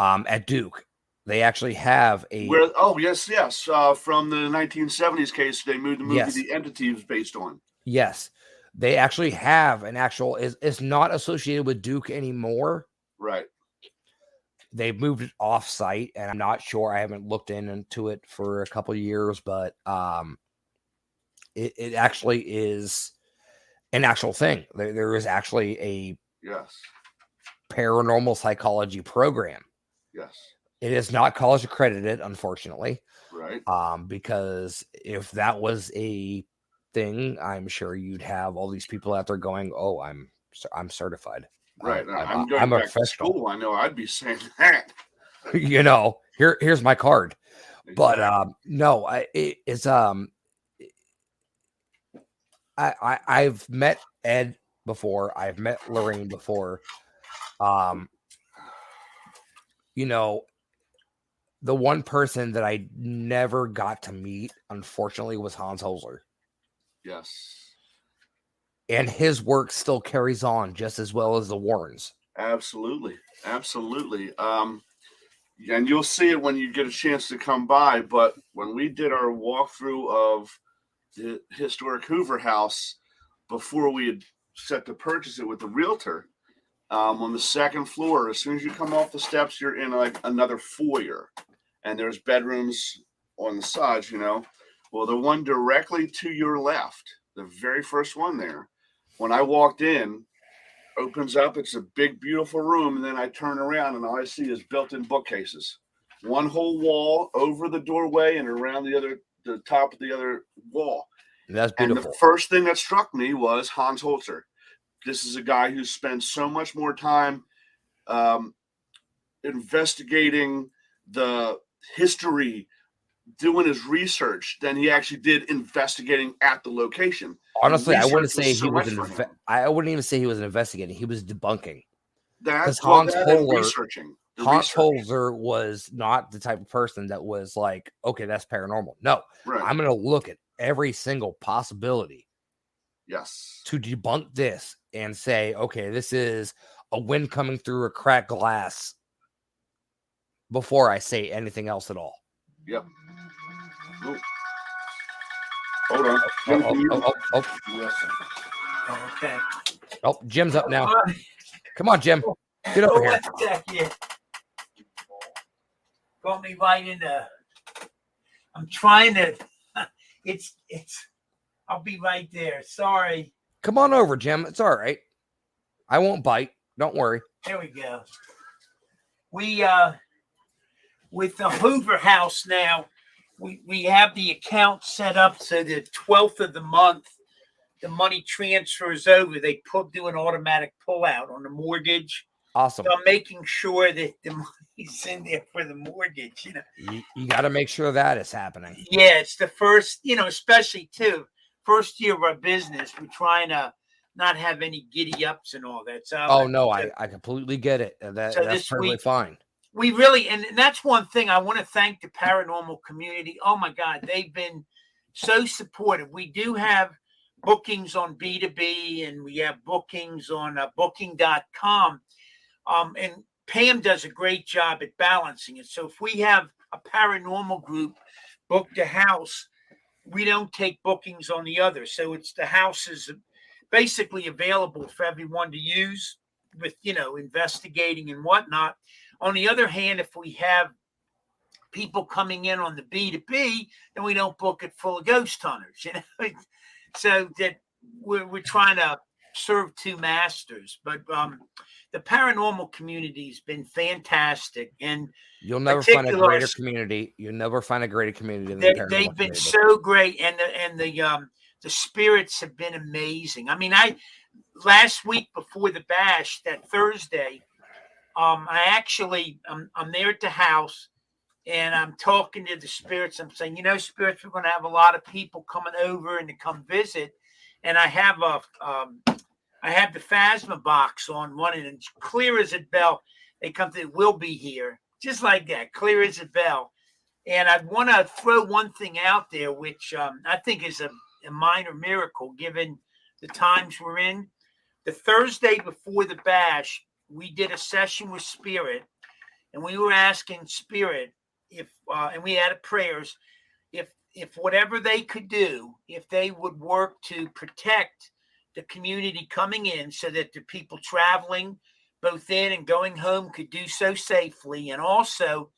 at Duke. They actually have a from the 1970s case they moved the movie The Entity was based on. Yes, they actually have an actual it's not associated with Duke anymore. Right. They moved it off site, and I'm not sure. I haven't looked into it for a couple of years, but it actually is an actual thing. There is actually a paranormal psychology program. Yes. It is not college accredited, unfortunately. Right. Because if that was a thing, I'm sure you'd have all these people out there going, "Oh, I'm certified." Right. I'm I'm going a back to professional. school. I know I'd be saying that. Here's my card. But Exactly. no, I've met Ed before. I've met Lorraine before. The one person that I never got to meet, unfortunately, was Hans Holzer. Yes. And his work still carries on just as well as the Warrens. Absolutely. And you'll see it when you get a chance to come by. But when we did our walkthrough of the historic Hoover House before we had set to purchase it with the realtor, on the second floor, as soon as you come off the steps, you're in like another foyer, and there's bedrooms on the sides. Well, the one directly to your left, the very first one there, when I walked in, opens up. It's a big, beautiful room, and then I turn around and all I see is built-in bookcases. One whole wall over the doorway and around the top of the other wall. That's beautiful. And the first thing that struck me was Hans Holzer. This is a guy who spends so much more time investigating the history, doing his research, than he actually did investigating at the location. Honestly, I wouldn't Research say was so he was much for him. I wouldn't even say he was investigating. He was debunking. That's Hans researching. Hans Holzer was not the type of person that was like, okay, that's paranormal. No, Right. I'm going to look at every single possibility. Yes. To debunk this and say, okay, this is a wind coming through a cracked glass before I say anything else at all. Yep. Ooh. Hold on. Okay. Oh, Jim's up now. Come on, Jim. Get over here. Got me right in the. I'm trying to. It's. I'll be right there. Sorry. Come on over, Jim. It's all right. I won't bite. Don't worry. There we go. We with the Hoover House now, we have the account set up so the 12th of the month, the money transfers over. They do an automatic pullout on the mortgage. Awesome. So I'm making sure that the money's in there for the mortgage. You got to make sure that is happening. Yeah, it's the first, especially too, first year of our business. We're trying to not have any giddy ups and all that. So I completely get it. That's perfectly fine. We really, and that's one thing I want to thank the paranormal community. Oh my God, they've been so supportive. We do have bookings on B2B and we have bookings on booking.com. And Pam does a great job at balancing it. So if we have a paranormal group book the house, we don't take bookings on the other. So it's the house is basically available for everyone to use with, investigating and whatnot. On the other hand, if we have people coming in on the B2B, then we don't book it full of ghost hunters, So that we're trying to serve two masters. But the paranormal community has been fantastic, and you'll never find a greater community. You'll never find a greater community than the paranormal they've been community. So great, and the spirits have been amazing. I mean, last week before the bash, that Thursday, I'm there at the house, and I'm talking to the spirits. I'm saying, spirits, we're going to have a lot of people coming over and to come visit, and I have the Phasma box on one, and it's clear as a bell. They come to, we'll be here, just like that, clear as a bell. And I want to throw one thing out there, which I think is a minor miracle given the times we're in. The Thursday before the bash, we did a session with Spirit, and we were asking Spirit if, and we added prayers, if whatever they could do, if they would work to protect the community coming in so that the people traveling both in and going home could do so safely, and also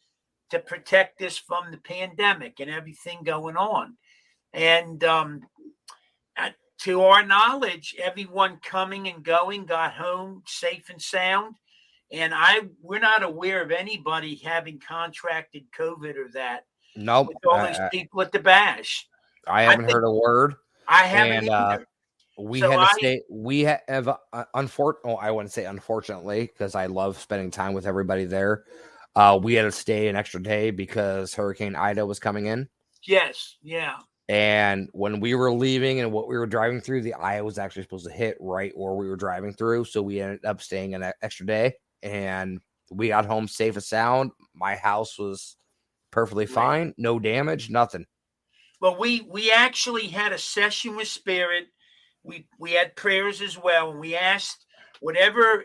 to protect us from the pandemic and everything going on. And to our knowledge, everyone coming and going got home safe and sound. and we're not aware of anybody having contracted COVID or that. Nope. With all those people at the bash. I haven't heard a word. I haven't And either. we So had to stay. We have, I wouldn't say unfortunately, because I love spending time with everybody there. We had to stay an extra day because Hurricane Ida was coming in. Yes, yeah. And when we were leaving and what we were driving through, the eye was actually supposed to hit right where we were driving through. So we ended up staying an extra day, and we got home safe and sound. My house was perfectly fine, no damage, nothing. Well, we actually had a session with Spirit. We had prayers as well, and we asked whatever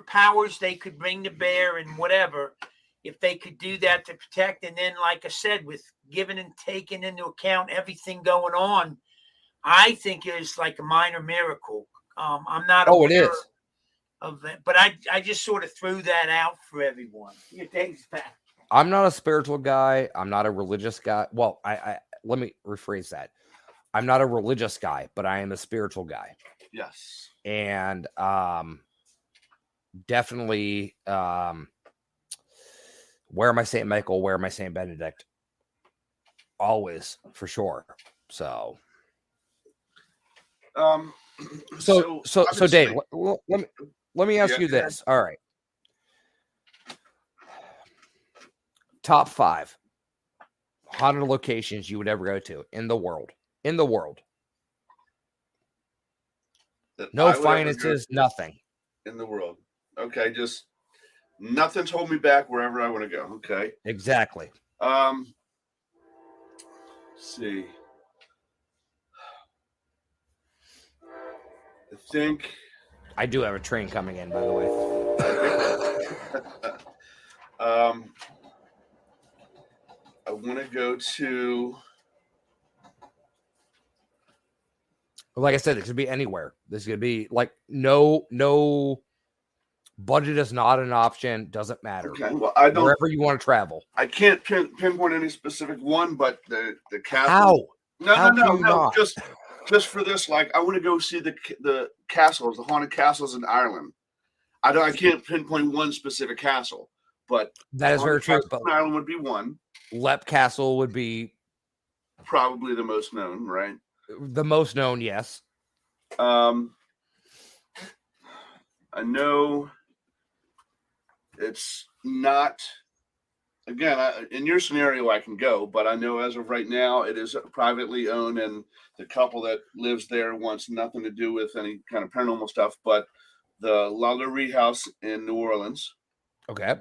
powers they could bring to bear and whatever, if they could do that to protect. And then, like I said, with giving and taking into account everything going on, I think it is like a minor miracle. I'm not it is of that, but I just sort of threw that out for everyone. Your things back. I'm not a spiritual guy. I'm not a religious guy. Well, I let me rephrase that. I'm not a religious guy, but I am a spiritual guy. Yes. And definitely where am I St. Michael? Where am I St. Benedict? Always, for sure. So Dave, let me ask you this. All right. Top 5 haunted locations you would ever go to in the world. No finances, nothing. In the world. Okay, just nothing's holding me back wherever I want to go. Okay. Exactly. Let's see. I think I do have a train coming in, by the way. I want to go to. Like I said, it could be anywhere. This could be like no budget is not an option. Doesn't matter. Okay, well, I don't. Wherever you want to travel. I can't pinpoint any specific one, but the How? castle. No. Just for this, like I want to go see the castles, the haunted castles in Ireland. I can't pinpoint one specific castle, but that is very true. But Ireland would be one. Leap Castle would be probably the most known, right? The most known, yes. I know it's not. Again, in your scenario, I can go, but I know as of right now, it is privately owned, and the couple that lives there wants nothing to do with any kind of paranormal stuff. But the La Laurie House in New Orleans. Okay.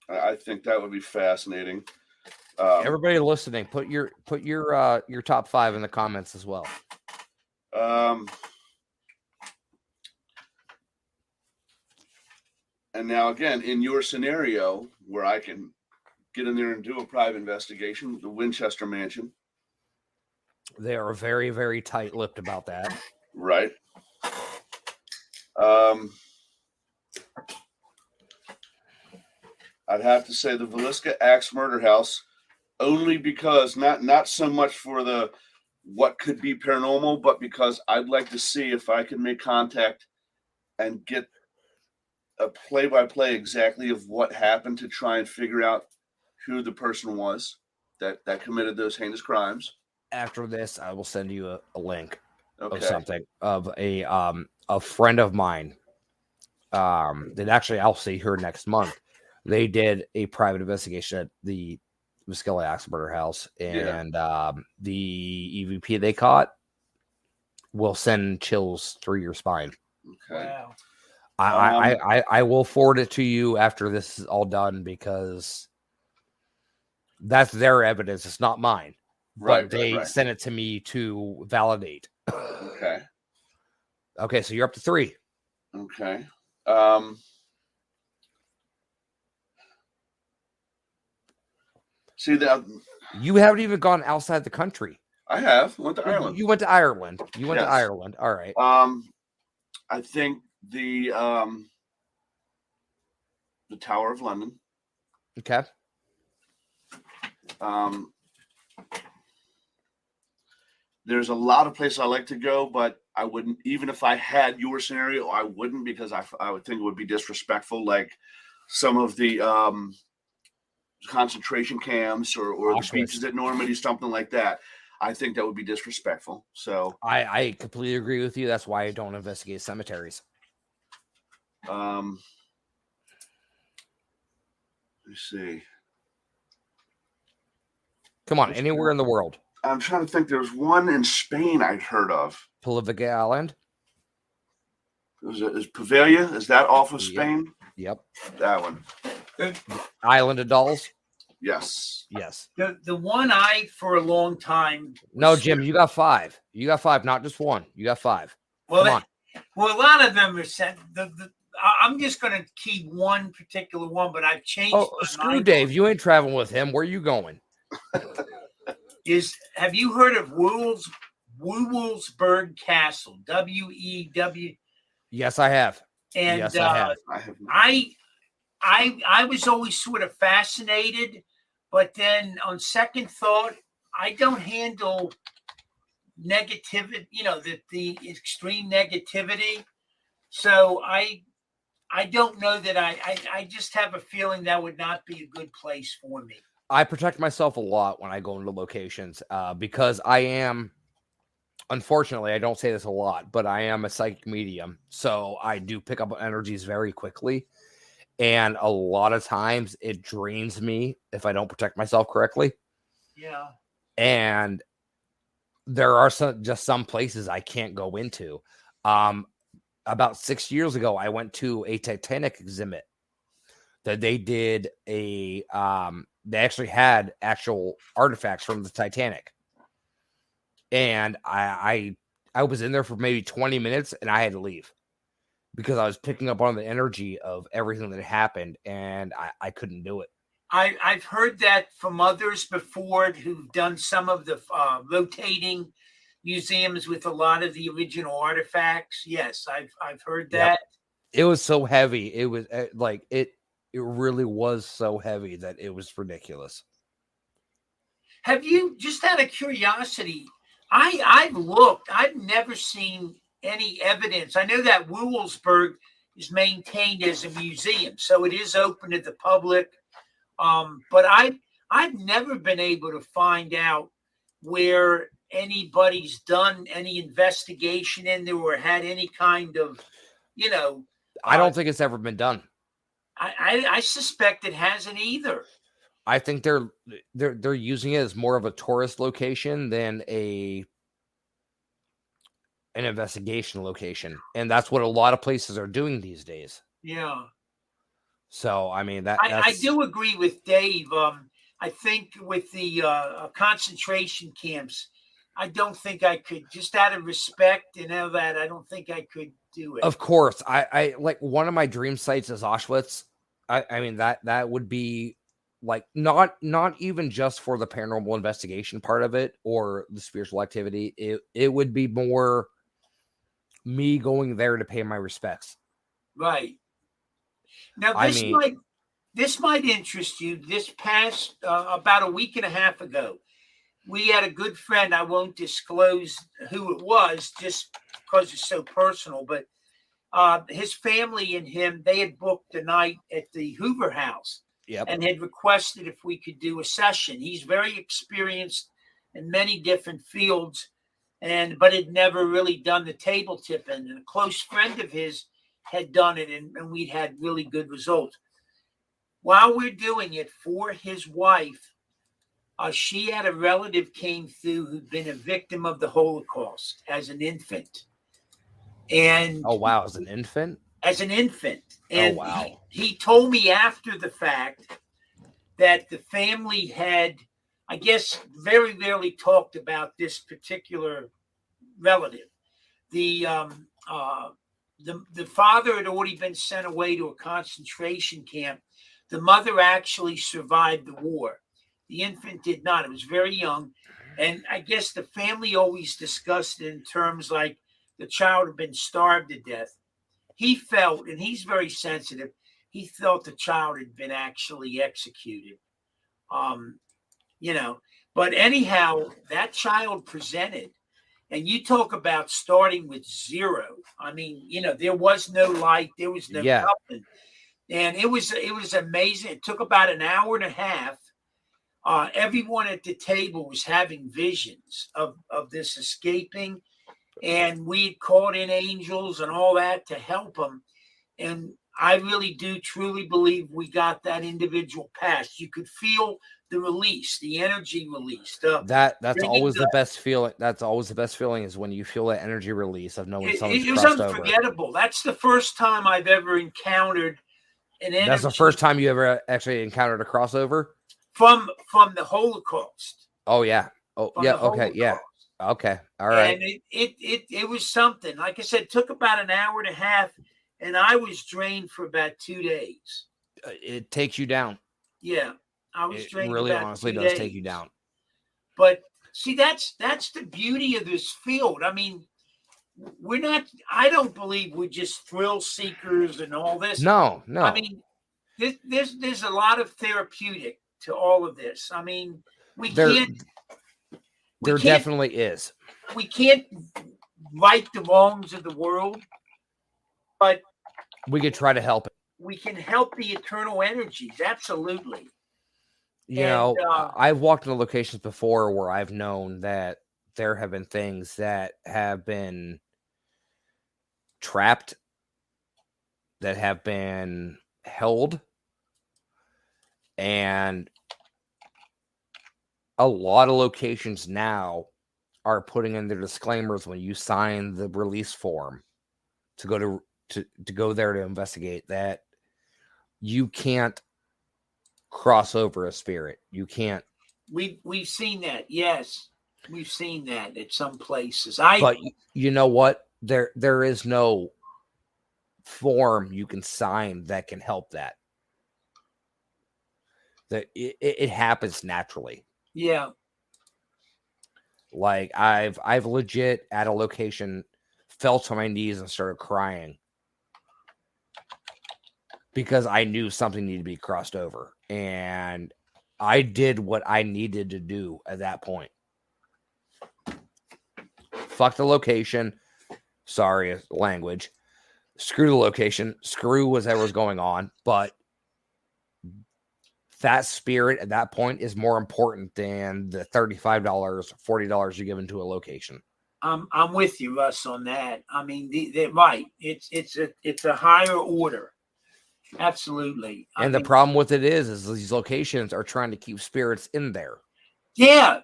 I think that would be fascinating. Everybody listening, put your top 5 in the comments as well. And now again, in your scenario where I can get in there and do a private investigation, the Winchester Mansion. They are very, very tight-lipped about that. Right. I'd have to say the Villisca Axe Murder House, only because not so much for the what could be paranormal, but because I'd like to see if I can make contact and get a play-by-play exactly of what happened to try and figure out who the person was that committed those heinous crimes. After this, I will send you a link of something of a friend of mine that actually I'll see her next month. They did a private investigation at the Muskelly Axe Murder House, and the EVP they caught will send chills through your spine. Okay. Wow. I will forward it to you after this is all done because that's their evidence. It's not mine. Right. But they sent it to me to validate. Okay. Okay, so you're up to 3. Okay. See that you haven't even gone outside the country. I have. Went to Ireland. You went to Ireland. You went to Ireland. All right. I think the Tower of London. There's a lot of places I like to go, but I wouldn't, even if I had your scenario, I wouldn't, because I would think it would be disrespectful. Like some of the concentration camps or the Auschwitz. beaches at Normandy, something like that. I think that would be disrespectful. So I completely agree with you. That's why I don't investigate cemeteries. let's see. Come on, anywhere in the world. I'm trying to think. There's one in Spain I'd heard of. Palaviga Island. Is Pavia? Is that off of Yep. Spain? Yep. That one. Island of Dolls. Yes. Yes. The one I for a long time. No, Jim, you got 5. You got 5, not just one. You got 5. Well, Come on. well, a lot of them are set. I'm just going to keep one particular one, but I've changed. Oh, my screw mind. Dave. You ain't traveling with him. Where you going? Have you heard of Wewelsburg Castle? WEW. Yes, I have. And Yes, I have. I have. I was always sort of fascinated, but then on second thought, I don't handle negativity. The extreme negativity. So I don't know that I just have a feeling that would not be a good place for me. I protect myself a lot when I go into locations because I am, unfortunately, I don't say this a lot, but I am a psychic medium. So I do pick up energies very quickly. And a lot of times it drains me if I don't protect myself correctly. Yeah. And there are some places I can't go into. About 6 years ago, I went to a Titanic exhibit that they did they actually had actual artifacts from the Titanic. And I was in there for maybe 20 minutes and I had to leave because I was picking up on the energy of everything that happened and I couldn't do it. I've heard that from others before who've done some of the rotating museums with a lot of the original artifacts. Yes, I've heard that. Yep. It was so heavy. It was it really was so heavy that it was ridiculous. Have you, just out of curiosity, I've looked, I've never seen any evidence. I know that Wewelsburg is maintained as a museum, so it is open to the public. But I've never been able to find out where anybody's done any investigation in there or had any kind of, I don't think it's ever been done. I suspect it hasn't either. I think they're using it as more of a tourist location than an investigation location, and that's what a lot of places are doing these days. Yeah. So I mean I do agree with Dave. I think with the concentration camps, I don't think I could, just out of respect and all that, I don't think I could do it. Of course, I like one of my dream sites is Auschwitz. I mean that would be like not even just for the paranormal investigation part of it or the spiritual activity. It would be more me going there to pay my respects. Right. Now this might interest you. This past about a week and a half ago, we had a good friend. I won't disclose who it was just because it's so personal, but his family and him, they had booked a night at the Hoover House. Yep. And had requested if we could do a session. He's very experienced in many different fields, but had never really done the table tipping. And a close friend of his had done it, and we'd had really good results. While we're doing it for his wife, she had a relative came through who'd been a victim of the Holocaust as an infant. And oh wow, as an infant? As an infant. And oh wow. He told me after the fact that the family had, I guess, very rarely talked about this particular relative. The father had already been sent away to a concentration camp. The mother actually survived the war. The infant did not. It was very young. And I guess the family always discussed it in terms like the child had been starved to death. He felt, and he's very sensitive, he felt the child had been actually executed. But anyhow, that child presented And you talk about starting with zero. I mean, there was no light, there was no Yeah. nothing. And it was amazing. It took about an hour and a half. Everyone at the table was having visions of this escaping, and we called in angels and all that to help them. And I really do truly believe we got that individual past. You could feel the release, the energy release. That's bringing always the best feeling. That's always the best feeling, is when you feel that energy release of knowing something's It was crossed over. unforgettable. That's the first time I've ever encountered an energy. That's the first time you ever actually encountered a crossover from the Holocaust. Oh yeah. Oh From yeah. the Okay. Yeah. Holocaust. Okay. All right. And it was something. Like I said, it took about an hour and a half, and I was drained for about 2 days. It takes you down. Yeah, I was It drained. really about honestly 2 does days. take you down. But see, that's the beauty of this field. I mean, we're not. I don't believe we're just thrill seekers and all this. No. I mean, there's a lot of therapeutic to all of this. I mean, There definitely is. We can't right the wrongs of the world, but We could try to help it. we can help the eternal energies. Absolutely. You And, know, I've walked into locations before where I've known that there have been things that have been trapped, that have been held, and a lot of locations now are putting in their disclaimers when you sign the release form to go to go there to investigate, that you can't cross over a spirit. You can't. We've seen that. Yes, we've seen that at some places. But you know what? There is no form you can sign that can help that. That it happens naturally. Yeah. Like I've legit at a location fell to my knees and started crying because I knew something needed to be crossed over, and I did what I needed to do at that point. Fuck the location. Sorry, language. Screw the location. Screw whatever was going on. But that spirit at that point is more important than the $35, $40 you're giving to a location. I'm with you, Russ, on that. I mean, right. It's a higher order. Absolutely. And the problem with it is these locations are trying to keep spirits in there. Yeah.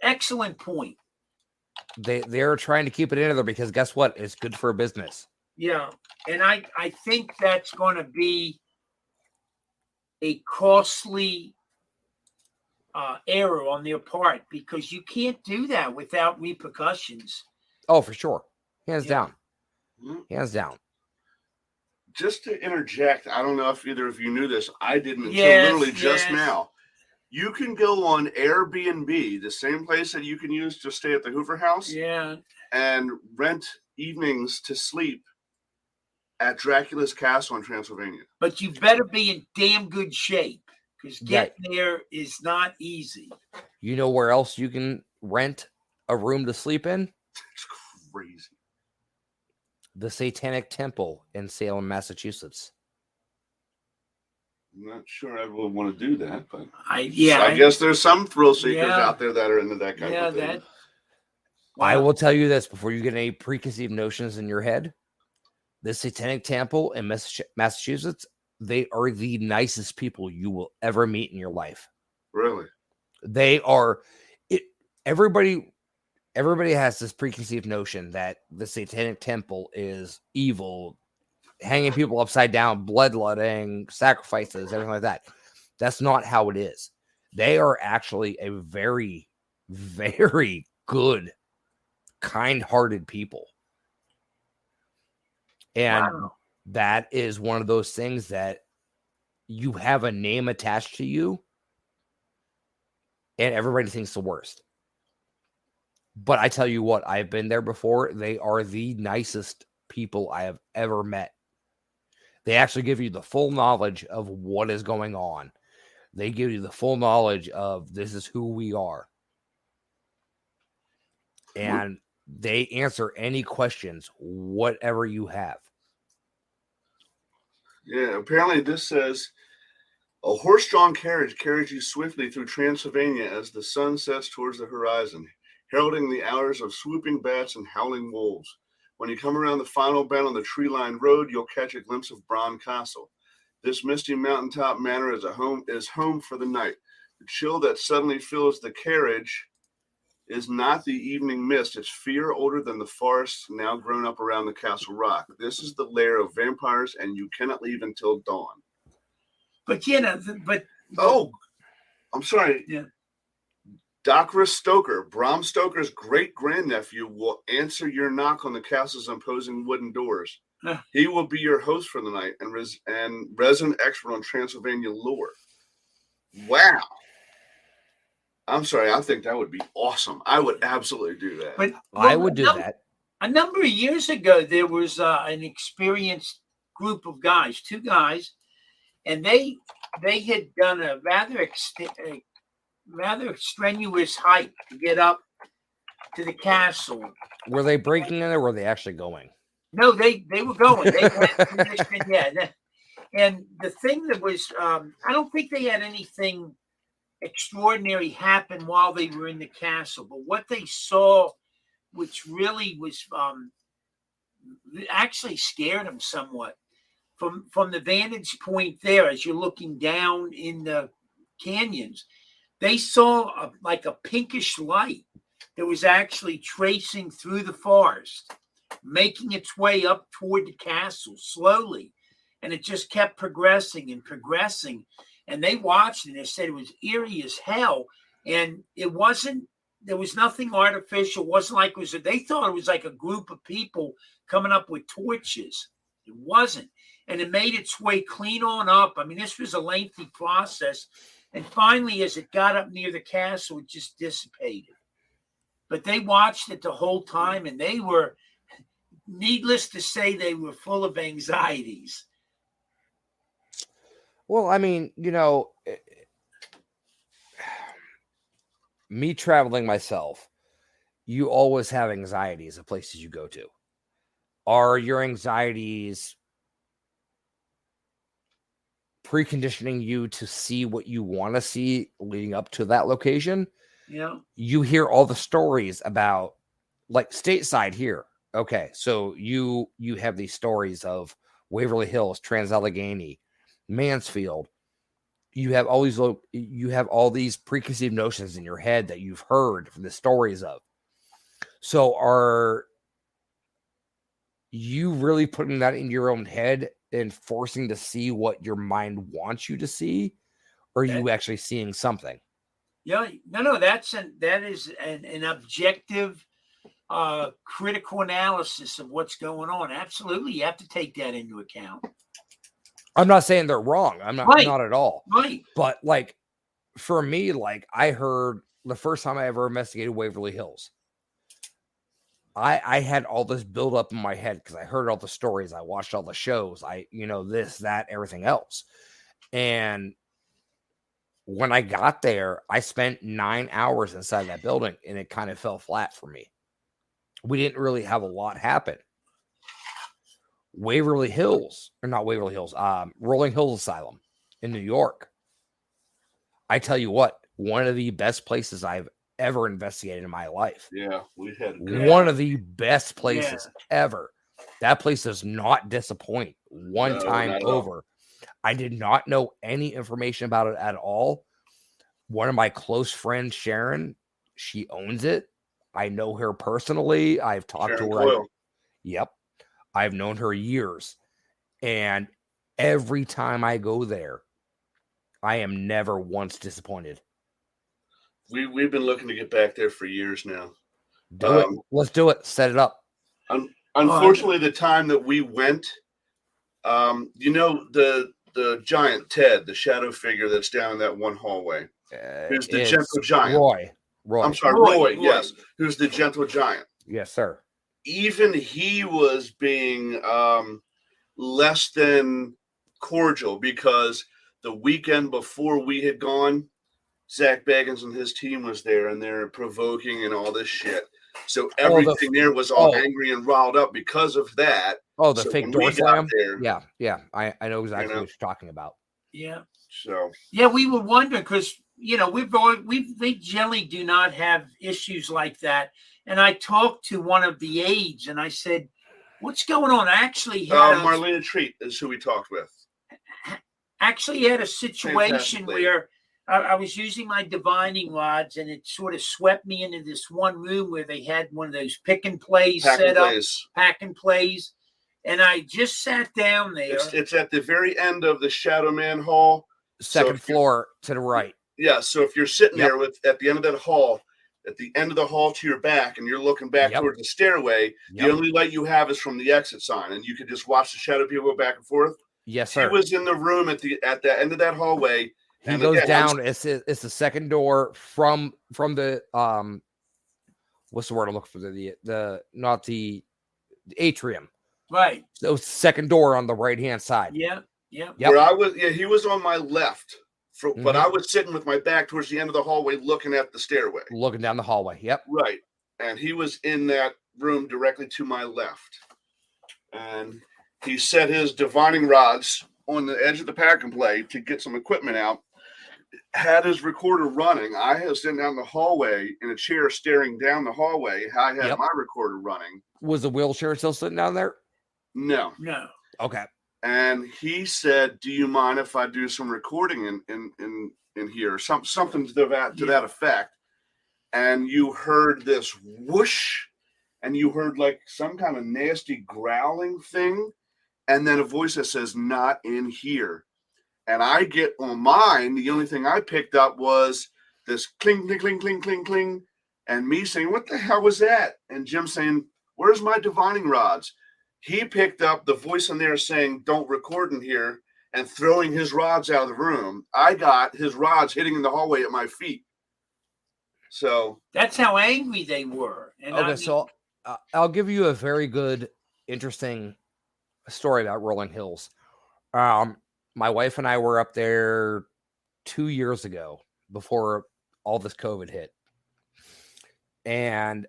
Excellent point. They're trying to keep it in there because guess what? It's good for business. Yeah. And I think that's going to be a costly error on their part, because you can't do that without repercussions. Oh, for sure. Hands down. Mhm. Hands down. Just to interject, I don't know if either of you knew this. I didn't until Yes, literally just yes. now. You can go on Airbnb, the same place that you can use to stay at the Hoover House, Yeah. and rent evenings to sleep at Dracula's Castle in Transylvania. But you better be in damn good shape, because Yeah. getting there is not easy. You know where else you can rent a room to sleep in? It's crazy. The Satanic Temple in Salem, Massachusetts. I'm not sure I would want to do that, but I I guess there's some thrill seekers Yeah. out there that are into that kind Yeah, of thing. that. I Wow. will tell you this before you get any preconceived notions in your head. The Satanic Temple in Massachusetts, they are the nicest people you will ever meet in your life. Really? They are it. Everybody has this preconceived notion that the Satanic Temple is evil, hanging people upside down, bloodletting, sacrifices, everything like that. That's not how it is. They are actually a very, very good, kind-hearted people. And Wow. that is one of those things that you have a name attached to you, and everybody thinks the worst. But I tell you what, I've been there before. They are the nicest people I have ever met. They actually give you the full knowledge of what is going on. They give you the full knowledge of this is who we are. and they answer any questions, whatever you have. Yeah, apparently this says a horse-drawn carriage carries you swiftly through Transylvania as the sun sets towards the horizon, heralding the hours of swooping bats and howling wolves. When you come around the final bend on the tree-lined road, you'll catch a glimpse of Bron Castle. This misty mountaintop manor is home for the night. The chill that suddenly fills the carriage is not the evening mist. It's fear older than the forests now grown up around the castle rock. This is the lair of vampires, and you cannot leave until dawn. But you know, I'm sorry. Yeah. Docris Stoker, Bram Stoker's great grandnephew, will answer your knock on the castle's imposing wooden doors. He will be your host for the night and resident expert on Transylvania lore. Wow. I'm sorry. I think that would be awesome. I would absolutely do that. But I would do that. A number of years ago, there was an experienced group of guys, 2 guys, and they had done a rather strenuous hike to get up to the castle. Were they breaking in or were they actually going? No, they were going. They had permission, yeah. And the thing that was, I don't think they had anything extraordinary happen while they were in the castle, but what they saw, which really was actually scared them somewhat, from the vantage point there, as you're looking down in the canyons, they saw like a pinkish light that was actually tracing through the forest, making its way up toward the castle slowly. And it just kept progressing and progressing. And they watched and they said it was eerie as hell. And it wasn't, there was nothing artificial. It wasn't like they thought it was like a group of people coming up with torches. It wasn't. And it made its way clean on up. I mean, this was a lengthy process. And finally, as it got up near the castle, it just dissipated. But they watched it the whole time, and they were, needless to say, they were full of anxieties. Well, I mean, me traveling myself, you always have anxieties of places you go to. Are your anxieties preconditioning you to see what you want to see leading up to that location? Yeah. You hear all the stories about, like, stateside here. Okay, so you have these stories of Waverly Hills, Trans-Allegheny, Mansfield. You have all these preconceived notions in your head that you've heard from the stories of. So are you really putting that in your own head and forcing to see what your mind wants you to see? Or are you actually seeing something? Yeah, no, that is an objective, critical analysis of what's going on. Absolutely, you have to take that into account. I'm not saying they're wrong. I'm not, right. Not at all. Right. But like, for me, like, I heard the first time I ever investigated Waverly Hills, I had all this build up in my head because I heard all the stories. I watched all the shows. This, that, everything else. And when I got there, I spent 9 hours inside that building and it kind of fell flat for me. We didn't really have a lot happen. Rolling Hills Asylum in New York. I tell you what, one of the best places I've ever investigated in my life. Yeah, we had one of the best places ever. That place does not disappoint one time over. I did not know any information about it at all. One of my close friends, Sharon, she owns it. I know her personally. I've talked to her. Yep. I've known her years. And every time I go there, I am never once disappointed. We've been looking to get back there for years now. Do it. Let's do it. Set it up. Unfortunately, the time that we went, the giant Ted, the shadow figure that's down in that one hallway. Who's the gentle giant? Roy. I'm sorry, Roy. Yes. Who's the gentle giant? Yes, sir. Even he was being less than cordial because the weekend before we had gone, Zach Baggins and his team was there, and they're provoking and all this shit. So the- everything there was all oh. angry and riled up because of that. Oh, the So fake when door we got slam. there, Yeah. I know exactly know. what you're talking about. Yeah. So Yeah, we were wondering because we generally do not have issues like that. And I talked to one of the aides and I said, "What's going on?" I actually had Marlena Treat is who we talked with. had a situation Fantastic lady. where I was using my divining rods and it sort of swept me into this one room where they had one of those pick and plays Pack set and up, Plays. pack and plays. And I just sat down there. It's at the very end of the Shadow Man Hall. Second floor to the right. Yeah, so if you're sitting Yep. there at the end of that hall, at the end of the hall to your back, and you're looking back Yep. towards the stairway, Yep. the only light you have is from the exit sign, and you can just watch the shadow people go back and forth. Yes, He sir. was in the room at the end of that hallway. He and goes again, down. It's the second door from the what's the word I'm looking for? The not the atrium. Right. So second door on the right hand side. Yeah. Yeah. Yep. Where I was, he was on my left, but Mhm. I was sitting with my back towards the end of the hallway, looking at the stairway. Looking down the hallway. Yep. Right, and he was in that room directly to my left, and he set his divining rods on the edge of the pack and play to get some equipment out. Had his recorder running. I was sitting down the hallway in a chair, staring down the hallway. I had Yep. my recorder running. Was the wheelchair still sitting down there? No. Okay. And he said, "Do you mind if I do some recording in here?" Something to that effect. And you heard this whoosh, and you heard like some kind of nasty growling thing, and then a voice that says, "Not in here." And I get on mine. The only thing I picked up was this cling, cling, cling, cling, cling, cling, and me saying, "What the hell was that?" And Jim saying, "Where's my divining rods?" He picked up the voice in there saying, "Don't record in here," and throwing his rods out of the room. I got his rods hitting in the hallway at my feet. So that's how angry they were. And okay, so I'll give you a very good, interesting story about Rolling Hills. My wife and I were up there 2 years ago before all this COVID hit. And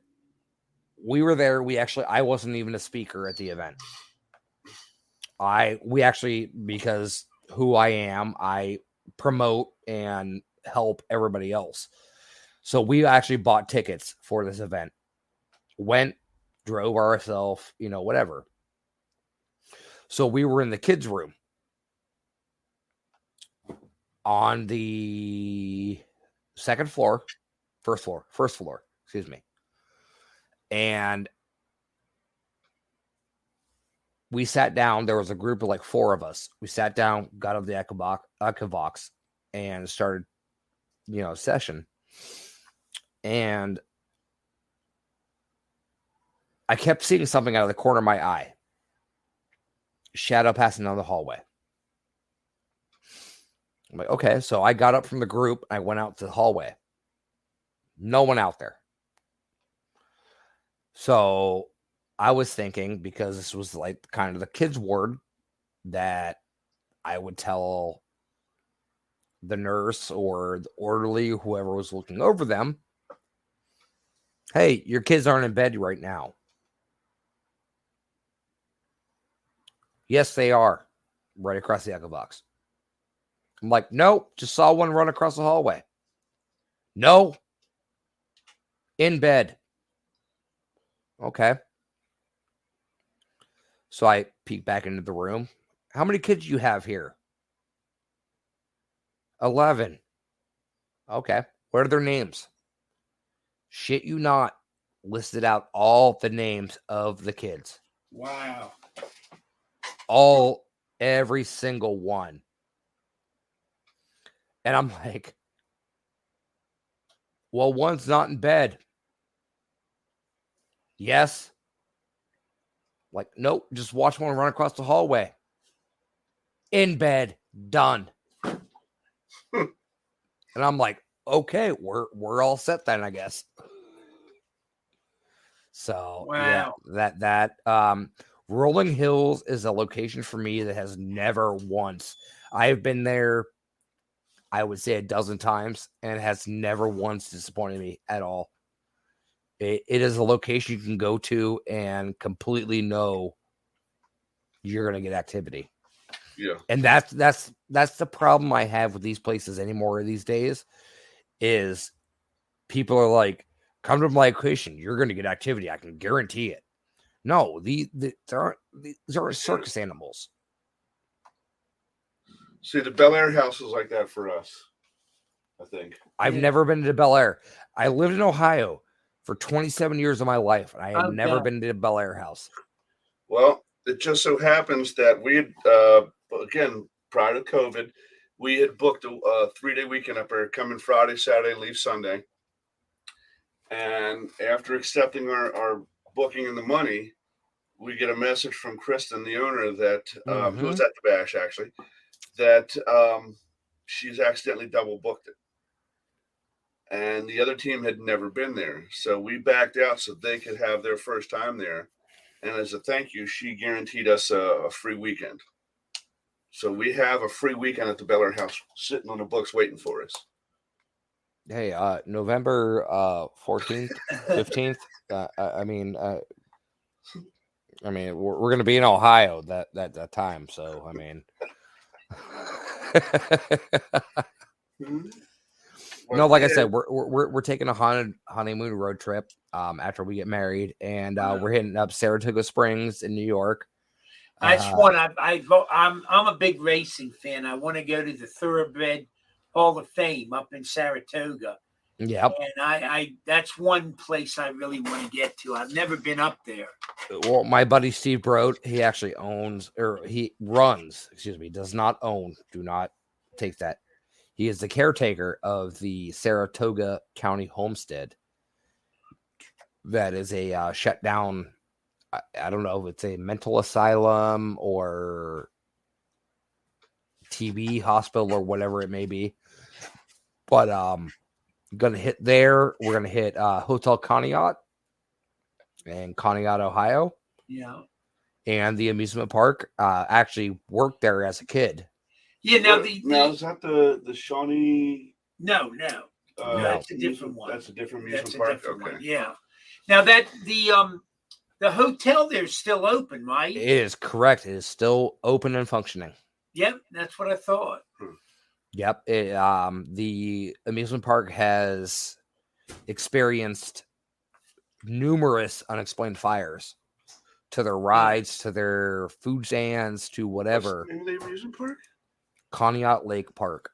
we were there. I wasn't even a speaker at the event. Because who I am, I promote and help everybody else. So we actually bought tickets for this event. Went, drove ourselves, whatever. So we were in the kids' room on the first floor, excuse me. And we sat down. There was a group of like 4 of us. We sat down, got on the Echovox, and started, session. And I kept seeing something out of the corner of my eye. Shadow passing down the hallway. I'm like, okay. So I got up from the group. I went out to the hallway. No one out there. So I was thinking, because this was like kind of the kids' ward, that I would tell the nurse or the orderly, whoever was looking over them, "Hey, your kids aren't in bed right now." "Yes, they are," right across the Echovox. I'm like, "Nope, just saw one run across the hallway." "No, in bed." Okay. So I peek back into the room. "How many kids do you have here?" 11. Okay. What are their names? Shit you not. Listed out all the names of the kids. Wow. Every single one. And I'm like, well, one's not in bed. Yes. Like, nope, just watch one run across the hallway. In bed, done. And I'm like, okay, we're all set then, I guess. So wow. Yeah, that Rolling Hills is a location for me that has never once. I've been there, I would say, a dozen times, and has never once disappointed me at all. It is a location you can go to and completely know you're going to get activity. Yeah. And that's the problem I have with these places anymore these days is people are like, come to my location, you're going to get activity. I can guarantee it. No, these aren't circus animals. See, the Bel Air house is like that for us, I think. I've Yeah. never been to Bel Air. I lived in Ohio for 27 years of my life, and I had never Okay. been to Bel Air house. Well, it just so happens that we had, again, prior to COVID, we had booked a 3-day weekend up there, coming Friday, Saturday, leave Sunday. And after accepting our booking and the money, we get a message from Kristen, the owner, that who was at the bash actually, that she's accidentally double booked it. And the other team had never been there. So we backed out so they could have their first time there. And as a thank you, she guaranteed us a free weekend. So we have a free weekend at the Bel Air house sitting on the books waiting for us. Hey, November 14th, 15th. I mean, we're going to be in Ohio that time. So, I mean, no, like I said, we're taking a honeymoon road trip after we get married, and we're hitting up Saratoga Springs in New York. That's one I'm a big racing fan. I want to go to the Thoroughbred Hall of Fame up in Saratoga. Yep. And I that's one place I really want to get to. I've never been up there. Well, my buddy Steve Broad, he actually owns, or he runs, does not own, do not take that. He is the caretaker of the Saratoga County Homestead. That is a shut down, I don't know if it's a mental asylum or TB hospital or whatever it may be. But gonna hit there. We're gonna hit Hotel Conneaut in Conneaut, Ohio. Yeah. And the amusement park. Actually worked there as a kid. Yeah. Now now is that the Shawnee? No. That's a different one. That's a different amusement That's a park. different Okay. one. Yeah. Now that the hotel there's still open, right? It is correct. It is still open and functioning. Yep, that's what I thought. Yep. The amusement park has experienced numerous unexplained fires to their rides, to their food stands, to whatever. What's the name of the amusement park? Conneaut Lake Park.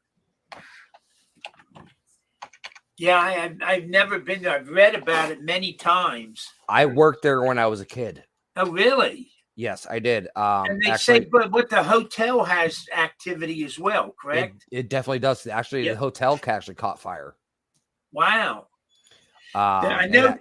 Yeah, I've never been there. I've read about it many times. I worked there when I was a kid. Oh, really? Yes, I did. And they actually, say, but the hotel has activity as well, correct? It definitely does. Actually, Yeah. the hotel actually caught fire. Wow. I know.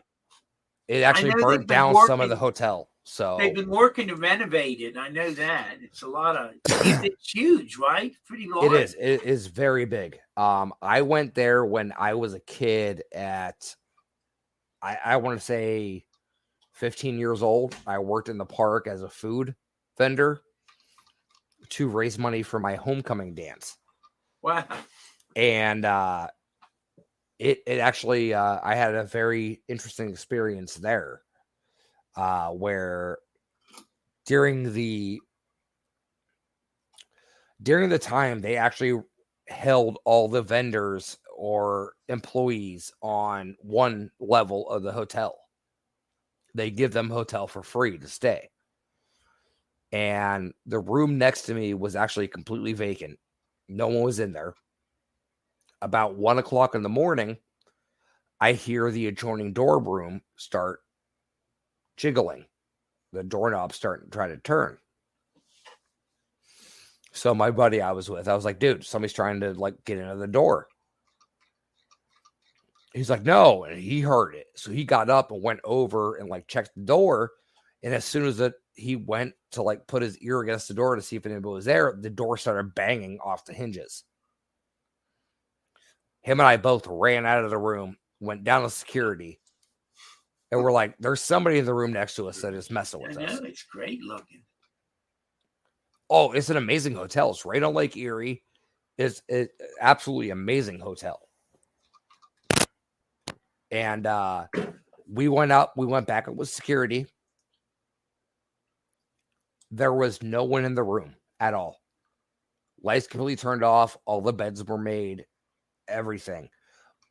It actually I know burnt they've been down some of working- the hotel. So They've been working to renovate it. I know that. It's a lot of it's huge, right? Pretty large. it is. It is very big. I went there when I was a kid at I want to say 15 years old. I worked in the park as a food vendor to raise money for my homecoming dance. Wow. And it actually I had a very interesting experience there, where during the time they actually held all the vendors or employees on one level of the hotel. They give them hotel for free to stay. And the room next to me was actually completely vacant. No one was in there. About 1 o'clock in the morning, I hear the adjoining door room start jiggling. The doorknob starting to try to turn. So my buddy I was with, I was like, dude, somebody's trying to get into the door. He's like, no, and he heard it. So he got up and went over and checked the door. And as soon as he went to put his ear against the door to see if anybody was there, the door started banging off the hinges. Him and I both ran out of the room, went down to security, and we're like, there's somebody in the room next to us that is messing with I us. know, it's great looking. Oh, it's an amazing hotel. It's right on Lake Erie. It's an absolutely amazing hotel. And We went up, we went back up with security. There was no one in the room at all. Lights completely turned off. All the beds were made, everything.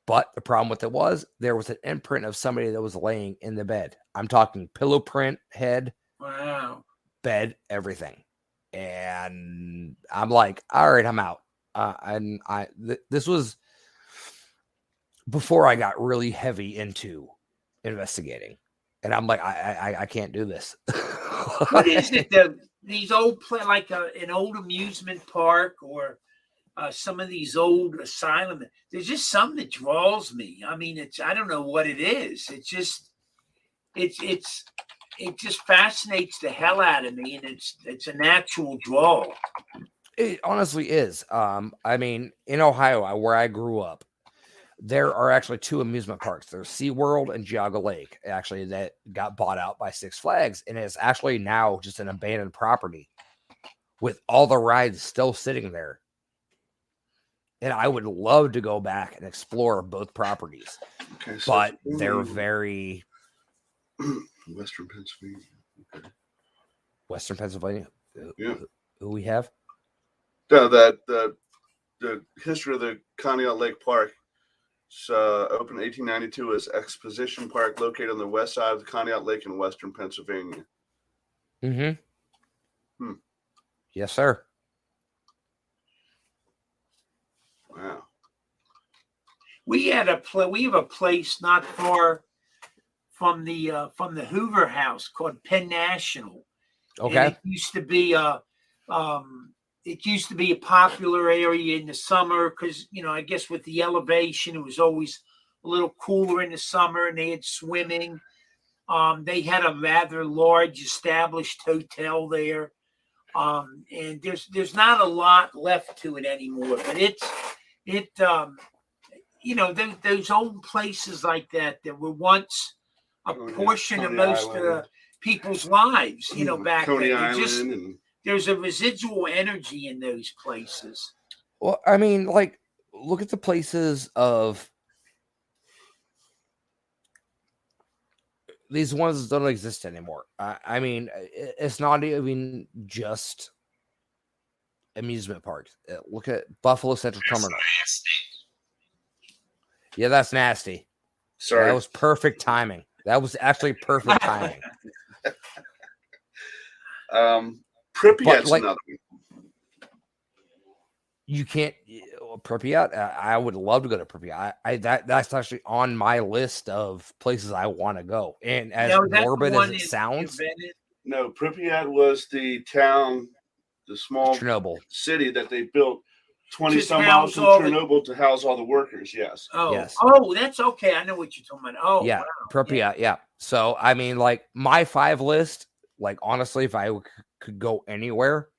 But the problem with it was there was an imprint of somebody that was laying in the bed. I'm talking pillow print, head, Wow. bed, everything. And I'm like, all right, I'm out. This was before I got really heavy into investigating. And I'm like, I can't do this. What is it? These old like an old amusement park or some of these old asylum. There's just something that draws me. I mean, I don't know what it is. It just fascinates the hell out of me, and it's a natural draw. It honestly is. I mean, in Ohio, where I grew up, there are actually 2 amusement parks. There's SeaWorld and Geauga Lake, actually, that got bought out by Six Flags. And it's actually now just an abandoned property with all the rides still sitting there. And I would love to go back and explore both proproperties. Okay, But they're very... Western Pennsylvania. Okay. Western Pennsylvania? Yeah. Who we have? No, the history of the Conneaut Lake Park. It's opened in 1892 as Exposition Park, located on the west side of the Conneaut Lake in Western Pennsylvania. Mm-hmm. Yes, sir. Wow. We have a place not far from the Hoover House called Penn National. Okay. And it used to be a popular area in the summer because, I guess with the elevation, it was always a little cooler in the summer, and they had swimming. They had a rather large established hotel there. And there's not a lot left to it anymore, but those old places like that were once a portion of most people's lives, back Coney then. Island There's a residual energy in those places. Well, I mean, like, look at the places of these ones that don't exist anymore. I mean, it's not even just amusement parks. Look at Buffalo Central Terminal. Yeah, that's nasty. Sorry. That was perfect timing. That was actually perfect timing. Pripyat's another one. You can't Pripyat. I would love to go to Pripyat. That's actually on my list of places I want to go. And as morbid as it sounds, no, Pripyat was the town, the small Chernobyl city that they built 20 Just some miles from Chernobyl to house all the workers. Yes. Oh, yes. Oh, that's okay. I know what you're talking about. Oh, yeah, wow. Pripyat. Yeah. So I mean, like my 5 list. Like honestly, if I could go anywhere,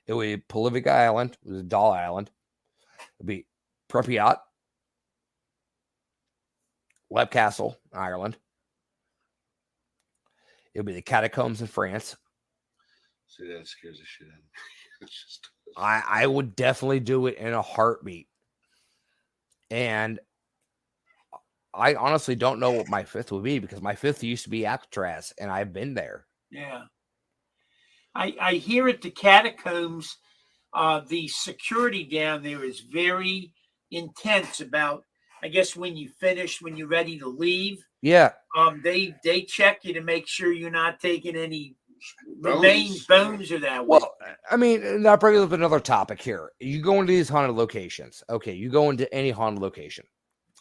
it would be Palavica Island, it was Doll Island. It'd be Pripyat, Lep Castle, Ireland. It'll be the catacombs in France. See, that scares the shit out of me. It's just... I would definitely do it in a heartbeat. And I honestly don't know what my 5th would be because my 5th used to be Alcatraz, and I've been there. Yeah. I hear at the catacombs, the security down there is very intense about, I guess, when you're ready to leave. Yeah. They check you to make sure you're not taking any bones or that. Well, I mean, that brings up another topic here. You go into these haunted locations. Okay, you go into any haunted location,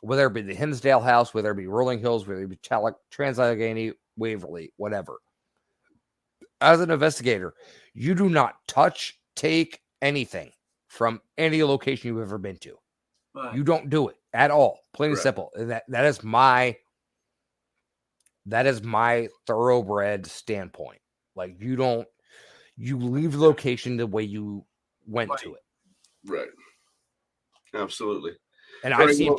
whether it be the Hinsdale House, whether it be Rolling Hills, whether it be Trans-Allegheny, Waverly, whatever. As an investigator, you do not touch, take anything from any location you've ever been to. Right. You don't do it at all. Plain and simple. That is my thoroughbred standpoint. Like you leave the location the way you went to it. Right. Absolutely. And I've seen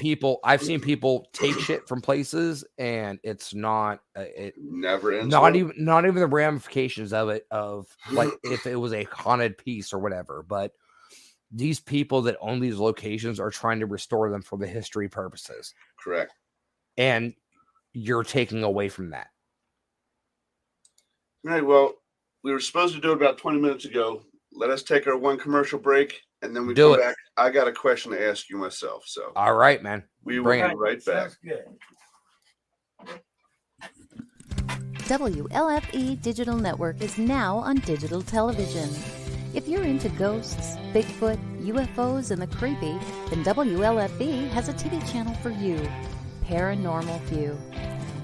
people take shit from places, and it's not it never ends. Not even the ramifications of it, of like if it was a haunted piece or whatever. But these people that own these locations are trying to restore them for the history purposes. Correct. And you're taking away from that. All right. Well, we were supposed to do it about 20 minutes ago. Let us take our one commercial break, and then we Do come it. back. I got a question to ask you myself. So All right, man. we will Bring be it. right back. Sounds good. WLFE Digital Network is now on digital television. If you're into ghosts, Bigfoot, UFOs, and the creepy, then WLFE has a TV channel for you, Paranormal View.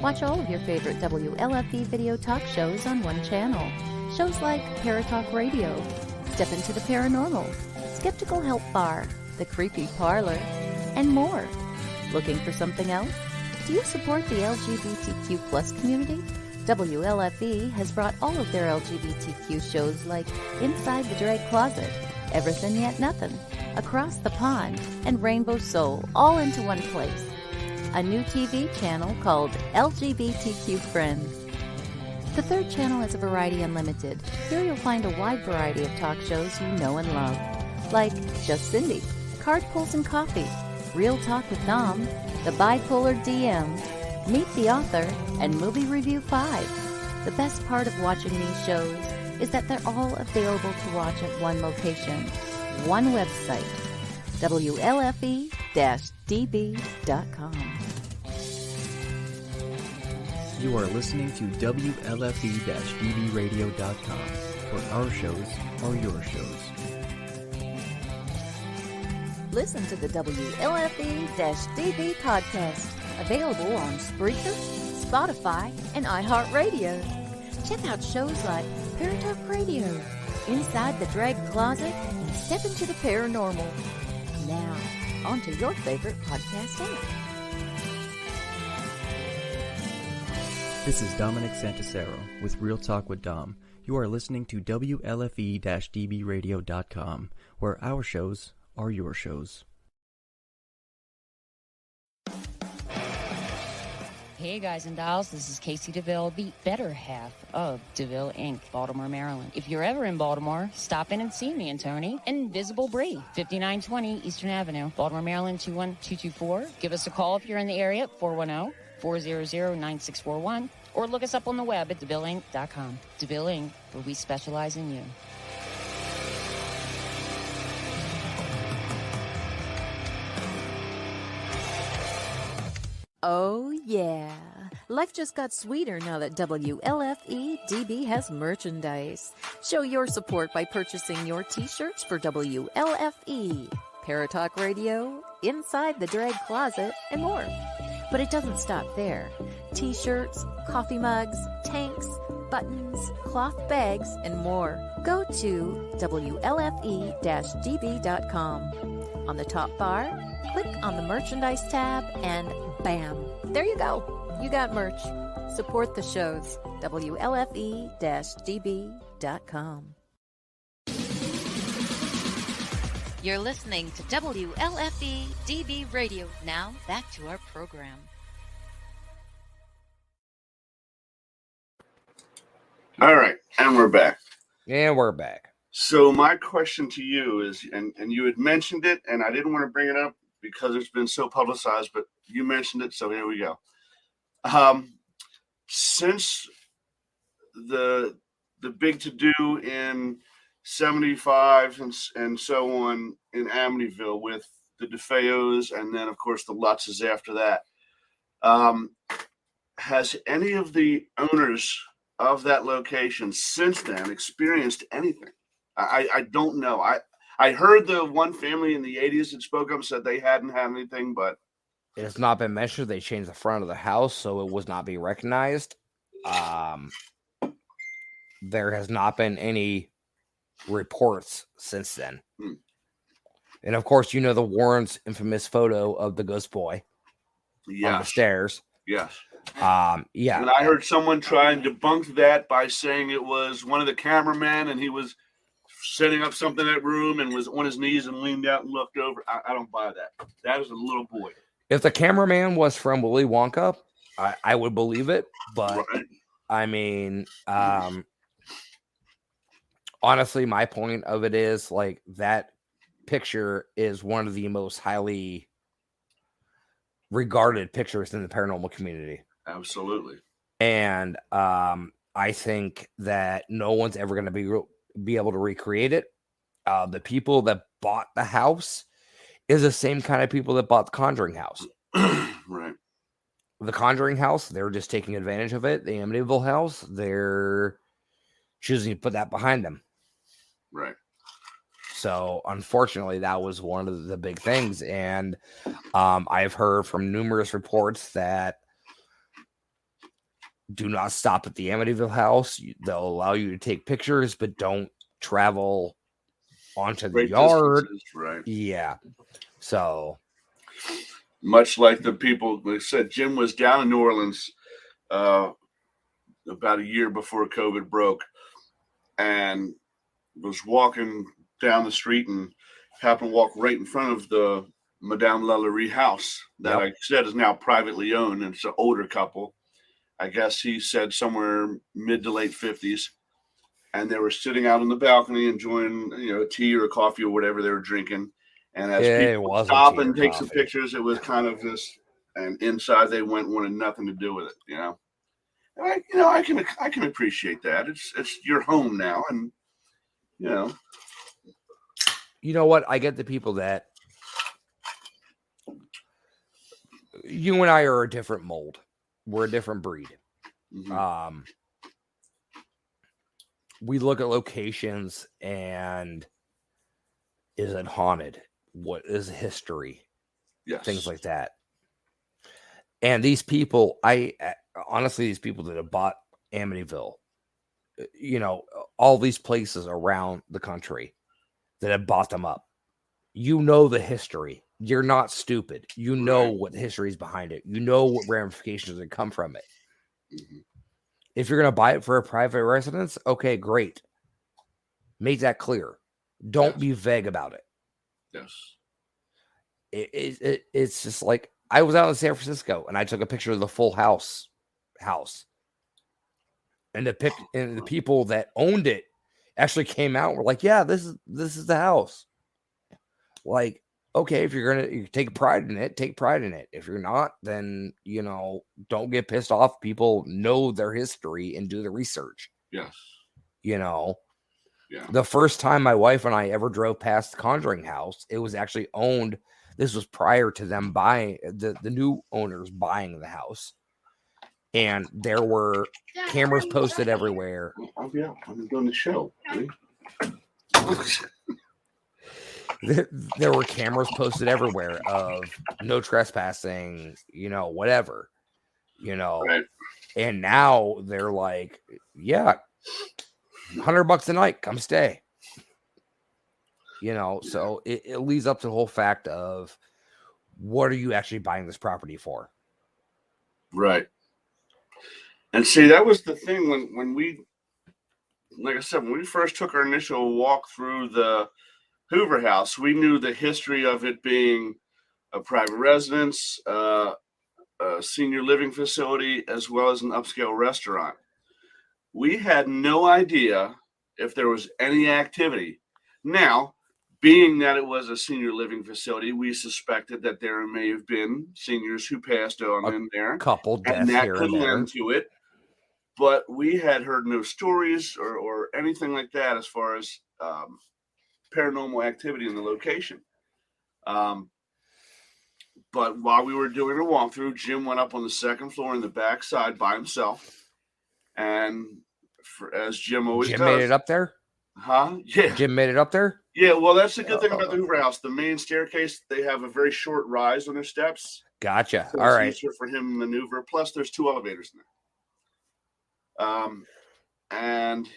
Watch all of your favorite WLFE video talk shows on one channel. Shows like Paratalk Radio, Step Into the Paranormal, Skeptical Help Bar, The Creepy Parlor, and more. Looking for something else? Do you support the LGBTQ plus community? WLFE has brought all of their LGBTQ shows like Inside the Drag Closet, Everything Yet Nothing, Across the Pond, and Rainbow Soul all into one place. A new TV channel called LGBTQ Friends. The third channel is a Variety Unlimited. Here you'll find a wide variety of talk shows you know and love, like Just Cindy, Card Pulls and Coffee, Real Talk with Dom, The Bipolar DM, Meet the Author, and Movie Review 5. The best part of watching these shows is that they're all available to watch at one location, one website, WLFE-DB.com. You are listening to WLFE-DBradio.com, where our shows are your shows. Listen to the WLFE-DB podcast, available on Spreaker, Spotify, and iHeartRadio. Check out shows like Paratalk Radio, Inside the Drag Closet, and Step Into the Paranormal. Now, on to your favorite podcast app. This is Dominic Santasero with Real Talk with Dom. You are listening to WLFE-DBradio.com, where our shows are your shows. Hey guys and dolls, this is Casey DeVille, the better half of DeVille Inc., Baltimore, Maryland. If you're ever in Baltimore, stop in and see me and Tony. Invisible Brie, 5920 Eastern Avenue, Baltimore, Maryland, 21224. Give us a call if you're in the area at 410-400-9641, or look us up on the web at DeVilleInc.com. DeVille Inc., where we specialize in you. Oh, yeah. Life just got sweeter now that WLFE-DB has merchandise. Show your support by purchasing your t-shirts for WLFE, Paratalk Radio, Inside the Drag Closet, and more. But it doesn't stop there. T-shirts, coffee mugs, tanks, buttons, cloth bags, and more. Go to WLFE-DB.com. On the top bar, click on the merchandise tab and bam, there you go. You got merch. Support the shows. WLFE-DB.com. You're listening to WLFE DB Radio. Now back to our program. All right, and we're back. And we're back. So my question to you is, and you had mentioned it, and I didn't want to bring it up because it's been so publicized, but you mentioned it, so here we go. Since the big to-do in 75 and so on in Amityville with the DeFeos, and then, of course, the Lutzes after that, has any of the owners of that location since then experienced anything? I don't know. I heard the one family in the 80s that spoke up said they hadn't had anything, but It has not been mentioned. They changed the front of the house, so it was not being recognized. There has not been any reports since then. And of course, you know the Warrens' infamous photo of the ghost boy on the yes, stairs. yes. Yeah. And I heard someone try and debunk that by saying it was one of the cameramen and he was setting up something in that room and was on his knees and leaned out and looked over. I don't buy that. That is a little boy. If the cameraman was from Willy Wonka, I would believe it. But Right. I mean, honestly, my point of it is like that picture is one of the most highly regarded pictures in the paranormal community. Absolutely. And I think that no one's ever going to be able to recreate it. The people that bought the house is the same kind of people that bought the Conjuring house. Right. The Conjuring house, they're just taking advantage of it. The Amityville house, they're choosing to put that behind them. Right. So unfortunately, that was one of the big things. And I've heard from numerous reports that do not stop at the Amityville house. They'll allow you to take pictures, but don't travel onto the Great yard. distances, right. Yeah. So much like the people, like I said, Jim was down in New Orleans about a year before COVID broke, and was walking down the street and happened to walk right in front of the Madame Lalaurie house that I said is now privately owned. And it's an older couple. I guess he said somewhere mid to late 50s. And they were sitting out on the balcony enjoying, a tea or a coffee or whatever they were drinking. And as people stop and take some pictures, it was kind of this, and inside they wanted nothing to do with it, I can appreciate that. It's your home now, and you know what? I get the people that you and I are a different mold. We're a different breed. Mm-hmm. We look at locations and is it haunted? What is history? Yes. Things like that. And these people, honestly, these people that have bought Amityville, all these places around the country that have bought them up, the history. You're not stupid. You know what the history is behind it. You know what ramifications that come from it. Mm-hmm. If you're going to buy it for a private residence, okay, great. Make that clear. Don't be vague about it. Yes. It's just like, I was out in San Francisco and I took a picture of the full house. And the people that owned it actually came out and were like, yeah, this is the house. Like, okay, if you're going to take pride in it, take pride in it. If you're not, then, don't get pissed off. People know their history and do the research. Yes. Yeah. The first time my wife and I ever drove past the Conjuring house, it was actually owned. This was prior to them buying, the new owners buying the house. And there were cameras posted everywhere. Oh, yeah. I'm doing the show. There were cameras posted everywhere of no trespassing, whatever, Right. And now they're like, yeah, $100 a night, come stay. So it leads up to the whole fact of what are you actually buying this property for? Right. And see, that was the thing when we, like I said, when we first took our initial walk through the Hoover house, we knew the history of it being a private residence, a senior living facility, as well as an upscale restaurant. We had no idea if there was any activity. Now, being that it was a senior living facility, we suspected that there may have been seniors who passed on in there. Couple deaths and that here could and there. lend to it. But we had heard no stories or anything like that as far as paranormal activity in the location. But while we were doing a walkthrough, Jim went up on the second floor in the back side by himself. And as Jim always does. Jim made it up there? Huh? Yeah. Jim made it up there? Yeah, well, that's the good thing about the Hoover house. The main staircase, they have a very short rise on their steps. Gotcha. So all right. It's easier for him to maneuver. Plus, there's 2 elevators in there. And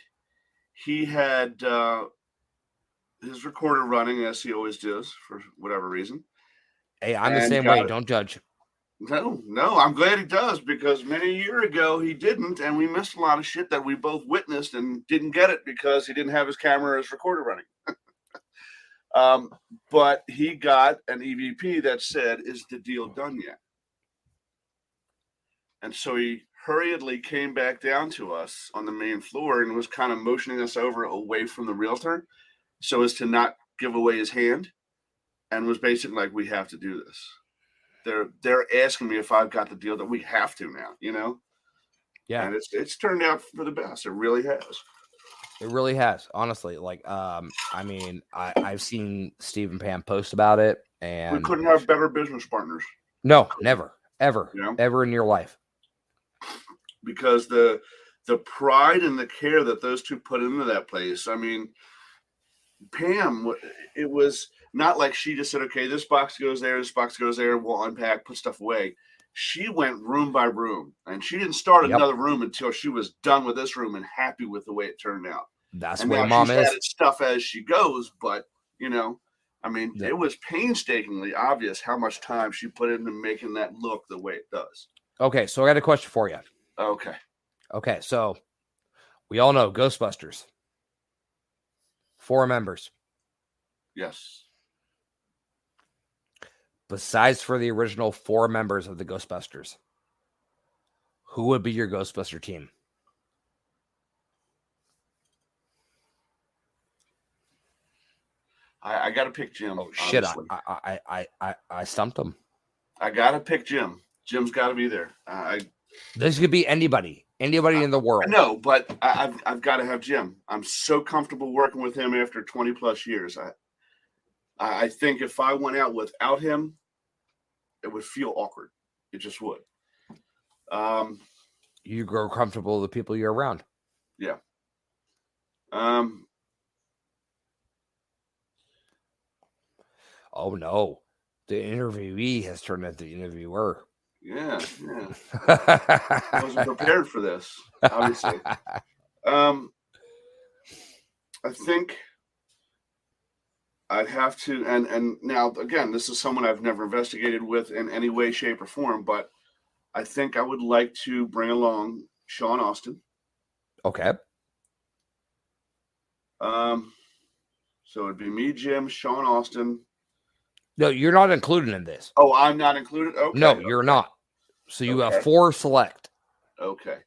he had his recorder running, as he always does, for whatever reason. Hey, I'm the same way. Don't judge. No, I'm glad he does, because many a year ago he didn't, and we missed a lot of shit that we both witnessed and didn't get it because he didn't have his camera or his recorder running. But he got an EVP that said, "Is the deal done yet?" And so he hurriedly came back down to us on the main floor and was kind of motioning us over away from the realtor so as to not give away his hand, and was basically like, "We have to do this. they're asking me if I've got the deal that we have to now, you know? Yeah. And it's turned out for the best. It really has. It really has, honestly. Like, I mean, I've seen Steve and Pam post about it, We and couldn't have better business partners. no, never, ever, Yeah. ever in your life. Because the pride and the care that those two put into that place. I mean, Pam, it was not like she just said, okay, this box goes there, we'll unpack, put stuff away. She went room by room, and she didn't start Yep. another room until she was done with this room and happy with the way it turned out. That's And where now mom she's is. added stuff as she goes, but you know, I mean, Yeah. it was painstakingly obvious how much time she put into making that look the way it does. Okay, so I got a question for you. Okay. Okay, so we all know Ghostbusters. 4 members. Yes. Besides for the original 4 members of the Ghostbusters, who would be your Ghostbuster team? I got to pick Jim. Oh shit! Obviously. I stumped him. I got to pick Jim. Jim's got to be there. This could be anybody in the world. I know, but I've got to have Jim. I'm so comfortable working with him after 20 plus years. I think if I went out without him, it would feel awkward. It just would. You grow comfortable with the people you're around. Yeah. Oh no, the interviewee has turned into the interviewer. Yeah. I wasn't prepared for this, obviously. I think I'd have to, and now again, this is someone I've never investigated with in any way, shape, or form, but I think I would like to bring along Sean Austin. Okay. So it'd be me, Jim, Sean Austin. No, you're not included in this. Oh, I'm not included? Okay. No, you're not. So you Okay. have 4 select. Okay.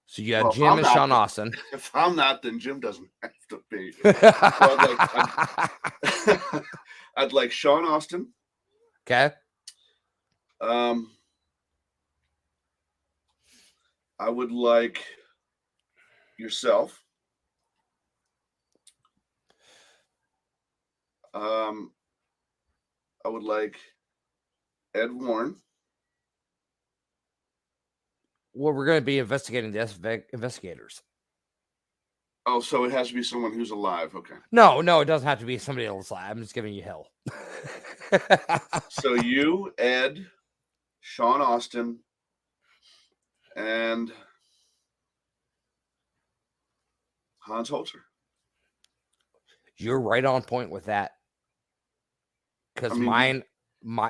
So you have Well, Jim I'm and not, Sean Austin. If I'm not, then Jim doesn't have to be. I'd like Sean Austin. Okay. I would like yourself. I would like Ed Warren. Well, we're going to be investigating the investigators. Oh, so it has to be someone who's alive. Okay. No, it doesn't have to be somebody else. I'm just giving you hell. So you, Ed, Sean Austin, and Hans Holzer. You're right on point with that. Because I mean,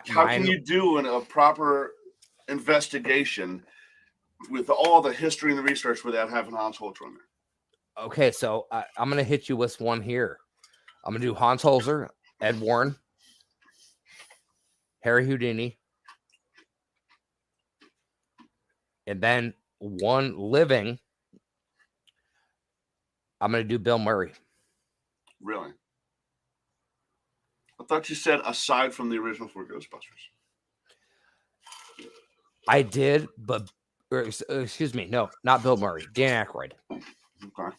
how can you do a proper investigation with all the history and the research without having Hans Holzer on there? Okay, so I'm going to hit you with one here. I'm going to do Hans Holzer, Ed Warren, Harry Houdini, and then one living. I'm going to do Bill Murray. Really? I thought you said aside from the original 4 Ghostbusters. I did, but excuse me, no, not Bill Murray, Dan Aykroyd. Okay.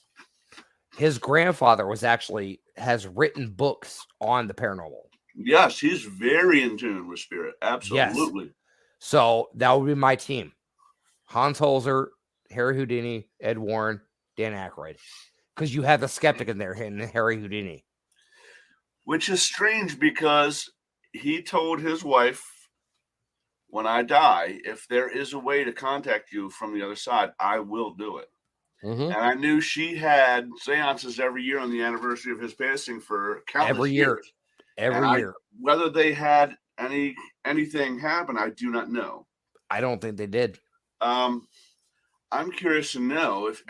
His grandfather has written books on the paranormal. Yes, he's very in tune with spirit. Absolutely. Yes. So that would be my team. Hans Holzer, Harry Houdini, Ed Warren, Dan Aykroyd. Because you have the skeptic in there, and Harry Houdini. Which is strange because he told his wife, when I die, if there is a way to contact you from the other side, I will do it. Mm-hmm. And I knew she had seances every year on the anniversary of his passing for countless years. Every year. Whether they had anything happen, I do not know. I don't think they did. I'm curious to know if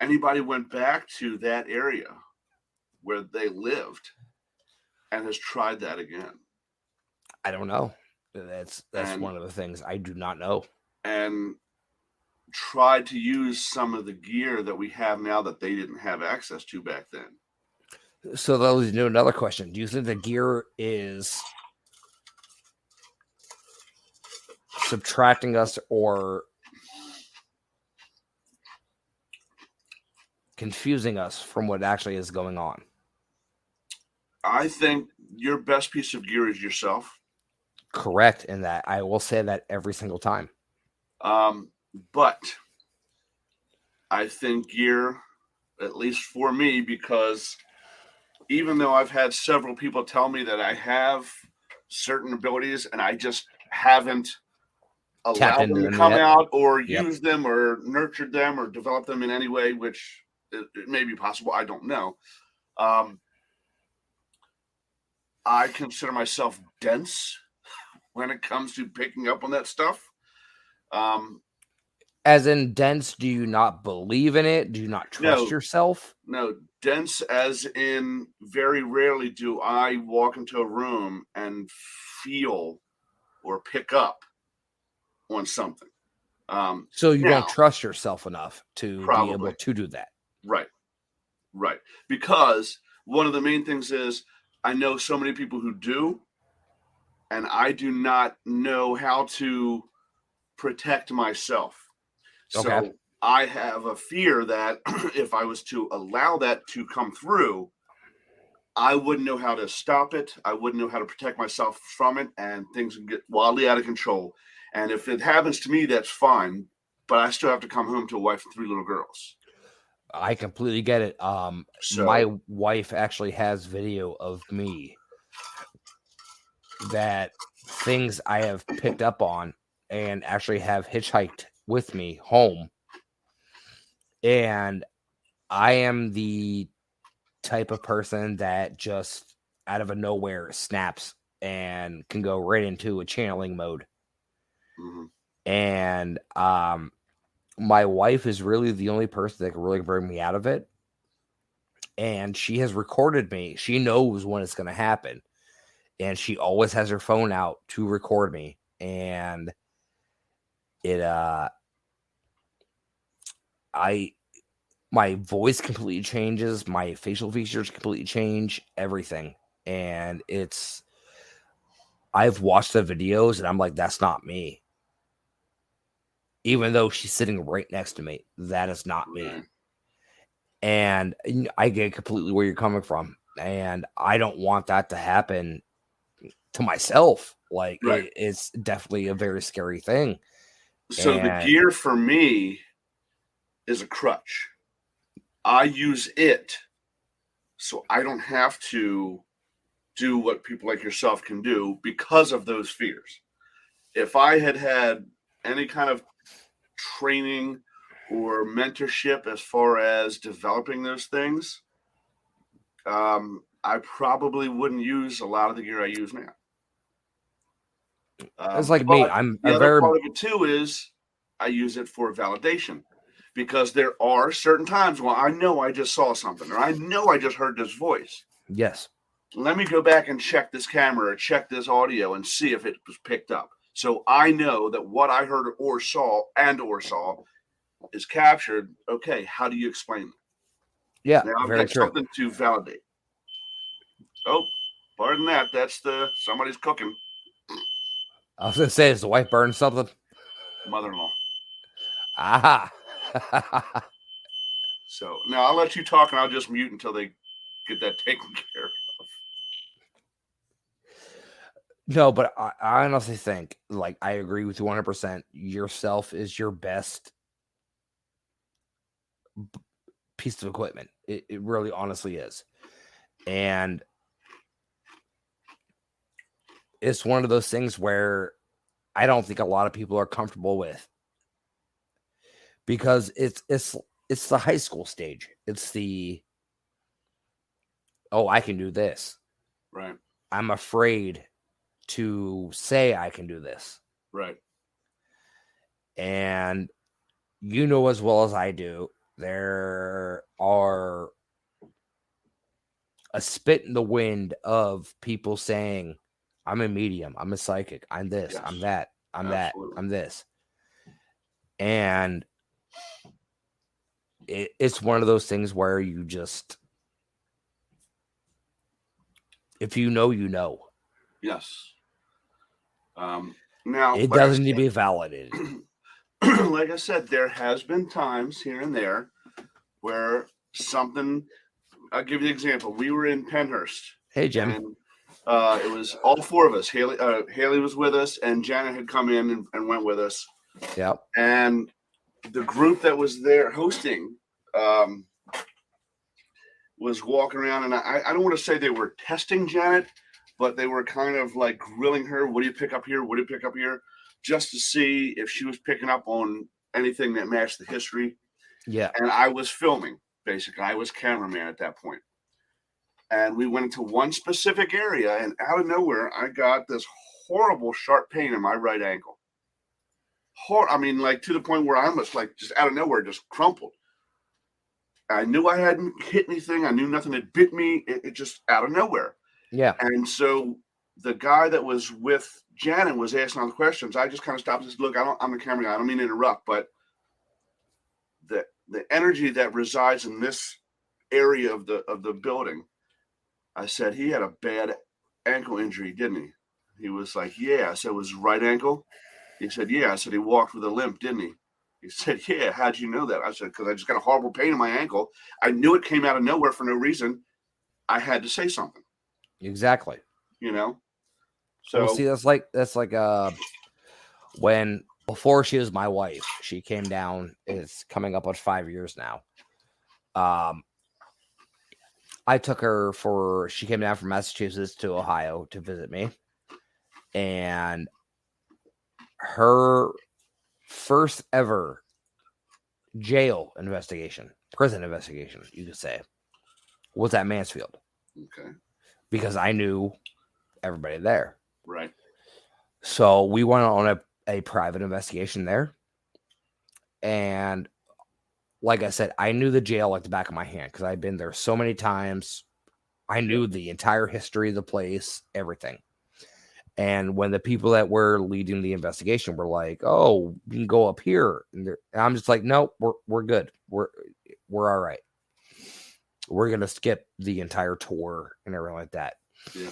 anybody went back to that area where they lived and has tried that again. I don't know. That's one of the things I do not know. And tried to use some of the gear that we have now that they didn't have access to back then. So that leads to another question. Do you think the gear is subtracting us or confusing us from what actually is going on. I think your best piece of gear is yourself. Correct in that. I will say that every single time. But I think gear, at least for me, because even though I've had several people tell me that I have certain abilities and I just haven't allowed them to come out or use them or nurtured them or developed them in any way, which it may be possible. I don't know. I consider myself dense when it comes to picking up on that stuff. As in dense, do you not believe in it? Do you not trust yourself? No, dense as in very rarely do I walk into a room and feel or pick up on something. So you don't trust yourself enough to probably be able to do that. Right. Because one of the main things is I know so many people who do, and I do not know how to protect myself. So I have a fear that if I was to allow that to come through, I wouldn't know how to stop it. I wouldn't know how to protect myself from it, and things would get wildly out of control. And if it happens to me, that's fine. But I still have to come home to a wife and 3 little girls. I completely get it. My wife actually has video of me that things I have picked up on and actually have hitchhiked with me home. And I am the type of person that just out of a nowhere snaps and can go right into a channeling mode. Mm-hmm. And my wife is really the only person that can really bring me out of it. And she has recorded me. She knows when it's going to happen. And she always has her phone out to record me. And my voice completely changes. My facial features completely change. Everything. And I've watched the videos and I'm like, that's not me. Even though she's sitting right next to me, that is not me. And I get completely where you're coming from. And I don't want that to happen to myself. Like, it's definitely a very scary thing. So the gear for me is a crutch. I use it so I don't have to do what people like yourself can do because of those fears. If I had any kind of training or mentorship as far as developing those things, I probably wouldn't use a lot of the gear I use now. It's like me. The other part of it too is I use it for validation, because there are certain times when I know I just saw something or I know I just heard this voice. Yes. Let me go back and check this camera or check this audio and see if it was picked up. So I know that what I heard or saw is captured. Okay, how do you explain that? Yeah, now I've very got true. something to validate. Oh, pardon that. That's somebody's cooking. I was gonna say, is the wife burning something? Mother-in-law. Aha. So now I'll let you talk and I'll just mute until they get that taken care of. No, but I honestly think, like, I agree with you 100%. Yourself is your best piece of equipment. It really honestly is. And it's one of those things where I don't think a lot of people are comfortable with, because it's the high school stage. It's the, oh, I can do this. Right. I'm afraid to say I can do this. Right. And you know as well as I do, there are a spit in the wind of people saying, I'm a medium, I'm a psychic, I'm this, yes. I'm that, I'm Absolutely. That, I'm this. And it's one of those things where you just, if you know, you know. Yes. Now, It like I doesn't need to be validated. like I said, there has been times here and there where something. I'll give you an example. We were in Penhurst. Hey, Jim. And it was all four of us. Haley was with us, and Janet had come in and went with us. Yep. And the group that was there hosting was walking around, and I don't want to say they were testing Janet, but they were kind of like grilling her. What do you pick up here? What do you pick up here? Just to see if she was picking up on anything that matched the history. Yeah. And I was filming, basically. I was cameraman at that point. And we went into one specific area, and out of nowhere, I got this horrible sharp pain in my right ankle. I mean, like to the point where I almost like just out of nowhere just crumpled. I knew I hadn't hit anything. I knew nothing had bit me. It just out of nowhere. Yeah. And so the guy that was with Janet was asking all the questions. I just kind of stopped and said, look, I'm the camera guy. I don't mean to interrupt, but the energy that resides in this area of the building, I said, he had a bad ankle injury, didn't he? He was like, yeah. I said, was his right ankle? He said, yeah. I said, he walked with a limp, didn't he? He said, yeah. How'd you know that? I said, because I just got a horrible pain in my ankle. I knew it came out of nowhere for no reason. I had to say something. Exactly. You know? So well, see, that's like when before she was my wife, she came down. It's coming up on 5 years now. I took her she came down from Massachusetts to Ohio to visit me. And her first ever prison investigation, you could say, was at Mansfield. Okay. Because I knew everybody there. Right. So we went on a private investigation there. And like I said, I knew the jail like the back of my hand because I'd been there so many times. I knew the entire history of the place, everything. And when the people that were leading the investigation were like, "Oh, we can go up here," and I'm just like, "No, we're good. We're all right. We're gonna skip the entire tour and everything like that." Yeah.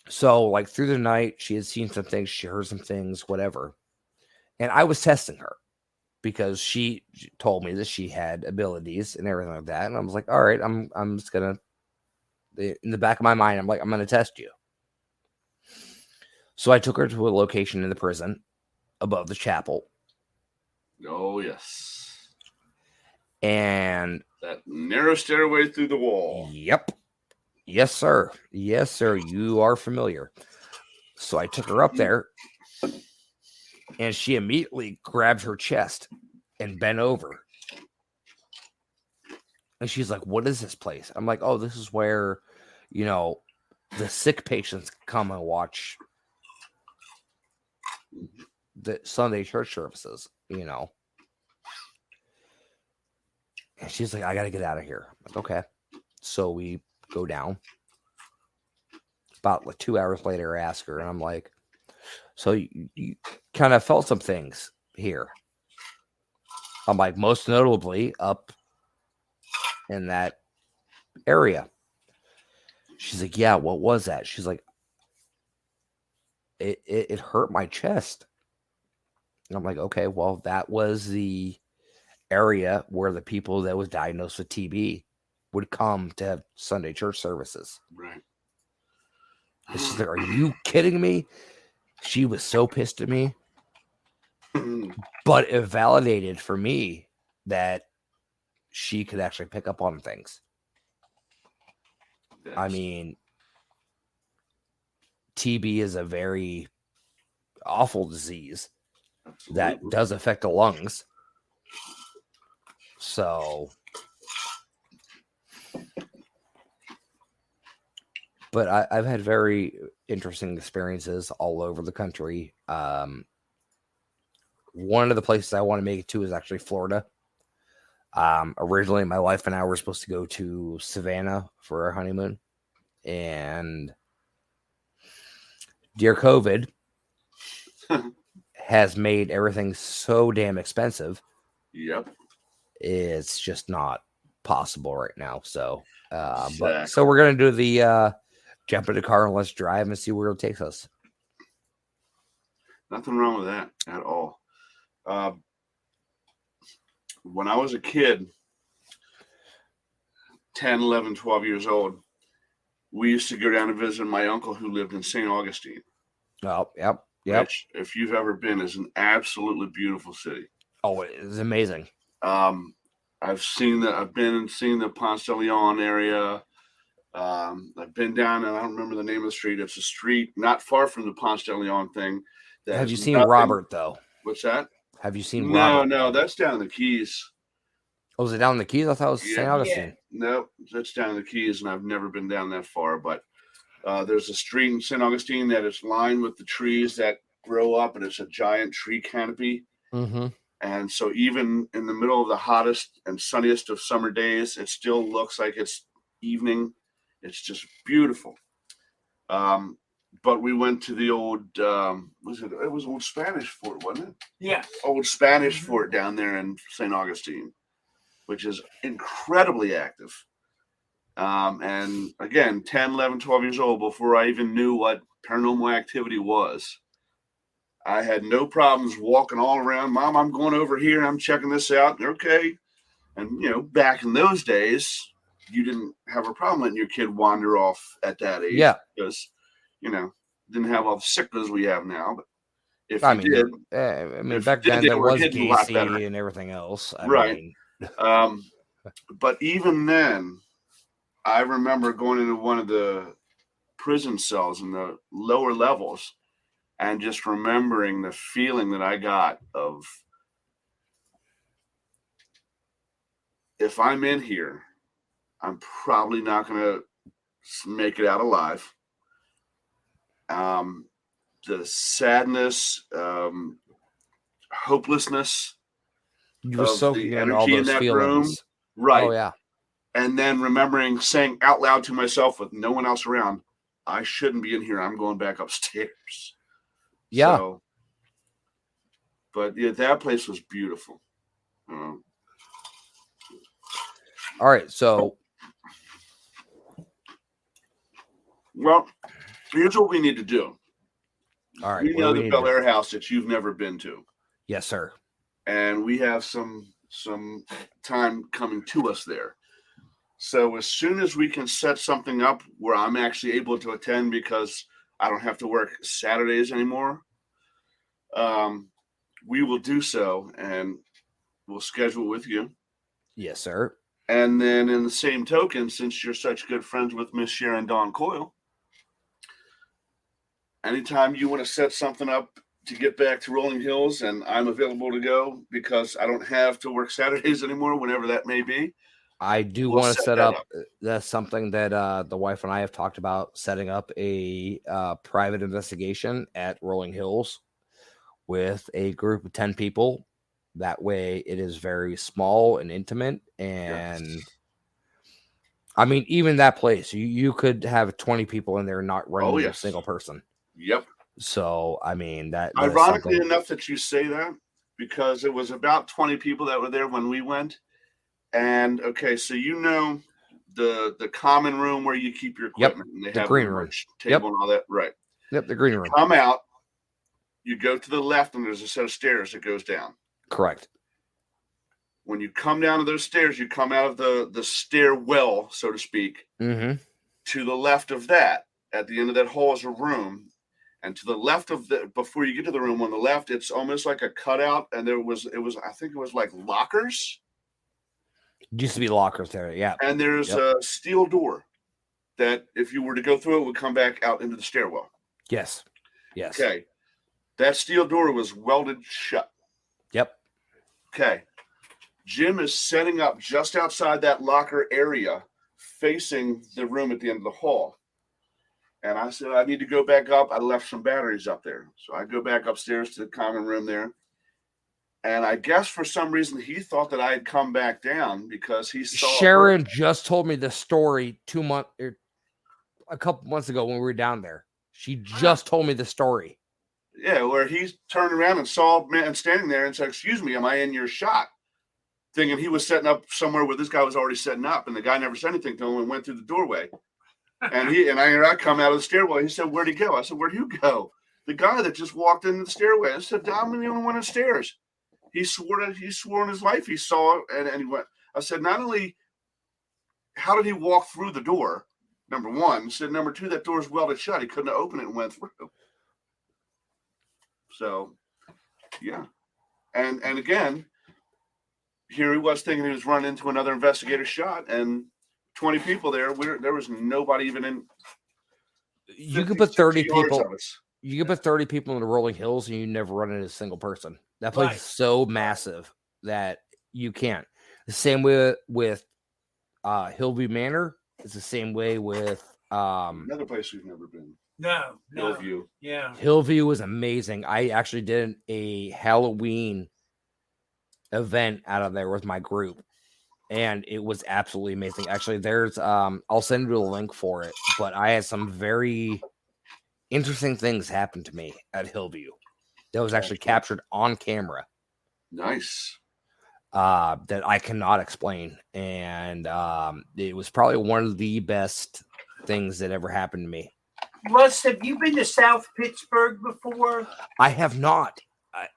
So, like through the night, she had seen some things, she heard some things, whatever. And I was testing her because she told me that she had abilities and everything like that. And I was like, all right, I'm just gonna, in the back of my mind, I'm like, I'm gonna test you. So I took her to a location in the prison above the chapel. Oh, yes. And that narrow stairway through the wall. Yep. Yes, sir. Yes, sir. You are familiar. So I took her up there, and she immediately grabbed her chest and bent over. And she's like, "What is this place?" I'm like, "Oh, this is where, the sick patients come and watch the Sunday church services, And she's like, "I got to get out of here." I'm like, "Okay." So we go down. About 2 hours later, I ask her, and I'm like, "So you kind of felt some things here?" I'm like, "Most notably up in that area." She's like, "Yeah, what was that?" She's like, it hurt my chest. And I'm like, "Okay, well, that was the area where the people that was diagnosed with TB would come to have Sunday church services." Right. And she's like, "Are you kidding me?" She was so pissed at me. But it validated for me that she could actually pick up on things. Yes. I mean, TB is a very awful disease. Absolutely. That does affect the lungs. So, but I've had very interesting experiences all over the country. One of the places I want to make it to is actually Florida. Originally, my wife and I were supposed to go to Savannah for our honeymoon. And dear COVID has made everything so damn expensive. Yep. It's just not possible right now. So, exactly. So we're going to do the jump in the car and let's drive and see where it takes us. Nothing wrong with that at all. When I was a kid, 10, 11, 12 years old, we used to go down and visit my uncle who lived in St. Augustine. Oh, yep. Which, if you've ever been, is an absolutely beautiful city. Oh, it is amazing. I've been and seen the Ponce de Leon area. I've been down, and I don't remember the name of the street. It's a street not far from the Ponce de Leon thing. Have you seen Robert, though? What's that? Have you seen Robert? No, that's down in the Keys. Oh, was it down in the Keys? I thought it was St. Augustine. Yeah. No, that's down in the Keys, and I've never been down that far. But there's a street in St. Augustine that is lined with the trees that grow up, and it's a giant tree canopy. Mm-hmm. And so even in the middle of the hottest and sunniest of summer days, it still looks like it's evening. It's just beautiful. But we went to the old, it was Old Spanish Fort, wasn't it? Yeah. Old Spanish Fort down there in St. Augustine, which is incredibly active. And again, 10, 11, 12 years old, before I even knew what paranormal activity was, I had no problems walking all around. Mom, I'm going over here. I'm checking this out. Okay. And, back in those days, you didn't have a problem letting your kid wander off at that age. Yeah. Because, didn't have all the sickness we have now. But if I you mean, did, back then there was hidden a lot better. DC and everything else. Right. But even then, I remember going into one of the prison cells in the lower levels and just remembering the feeling that I got of, if I'm in here, I'm probably not going to make it out alive. The sadness, hopelessness, You were soaking in all those feelings. Room. Right. Oh, yeah. And then remembering saying out loud to myself with no one else around, I shouldn't be in here. I'm going back upstairs. Yeah. So, but yeah, that place was beautiful. All right. So, well, here's what we need to do. All right. We know the Bel Air house that you've never been to. Yes, sir. And we have some time coming to us there. So as soon as we can set something up where I'm actually able to attend because I don't have to work Saturdays anymore, we will do so, and we'll schedule with you. Yes, sir. And then in the same token, since you're such good friends with Miss Sharon Dawn Coyle, anytime you want to set something up to get back to Rolling Hills and I'm available to go because I don't have to work Saturdays anymore, whenever that may be. I do want to set up. That's something that the wife and I have talked about, setting up a private investigation at Rolling Hills with a group of 10 people. That way it is very small and intimate. And yes. I mean, even that place, you could have 20 people in there not running a single person. Yep. So, I mean, that ironically enough that you say that, because it was about 20 people that were there when we went. And okay, so the common room where you keep your equipment, and they the have green the room table and all that, right? Yep, the green room. Come out, you go to the left, and there's a set of stairs that goes down. Correct. When you come down to those stairs, you come out of the stairwell, so to speak. Mm-hmm. To the left of that, at the end of that hall, is a room. And to the left of before you get to the room on the left, it's almost like a cutout, and I think it was like lockers. It used to be lockers there, yeah. And there's a steel door that, if you were to go through it, would come back out into the stairwell. Yes. Yes. Okay. That steel door was welded shut. Yep. Okay. Jim is setting up just outside that locker area, facing the room at the end of the hall. And I said, I need to go back up. I left some batteries up there. So I go back upstairs to the common room there. And I guess for some reason he thought that I had come back down because he saw Sharon just told me the story a couple months ago when we were down there. She just told me the story. Yeah, where he turned around and saw a man standing there and said, "Excuse me, am I in your shot?" Thinking he was setting up somewhere where this guy was already setting up, and the guy never said anything to him and went through the doorway. And I come out of the stairwell. He said, "Where'd he go?" I said, "Where'd you go?" the guy that just walked into the stairway. I said, "Dom, the only one on the stairs." He swore on his life he saw it, and he went. I said, "Not only how did he walk through the door? Number one." I said, "Number two, that door's welded shut. He couldn't open it and went through." So, yeah, and again, here he was thinking he was running into another investigator shot, and 20 people there. There was nobody even in. You could put 30 people. Of us. You could put 30 people in the rolling hills, and you never run into a single person. That place is so massive that you can't. The same way with Hillview Manor. It's the same way with another place we've never been. No. Hillview. Yeah. Hillview was amazing. I actually did a Halloween event out of there with my group, and it was absolutely amazing. Actually, there's I'll send you a link for it, but I had some very interesting things happen to me at Hillview that was actually captured on camera. Nice. That I cannot explain, and it was probably one of the best things that ever happened to me. Russ, have you been to South Pittsburgh before? I have not.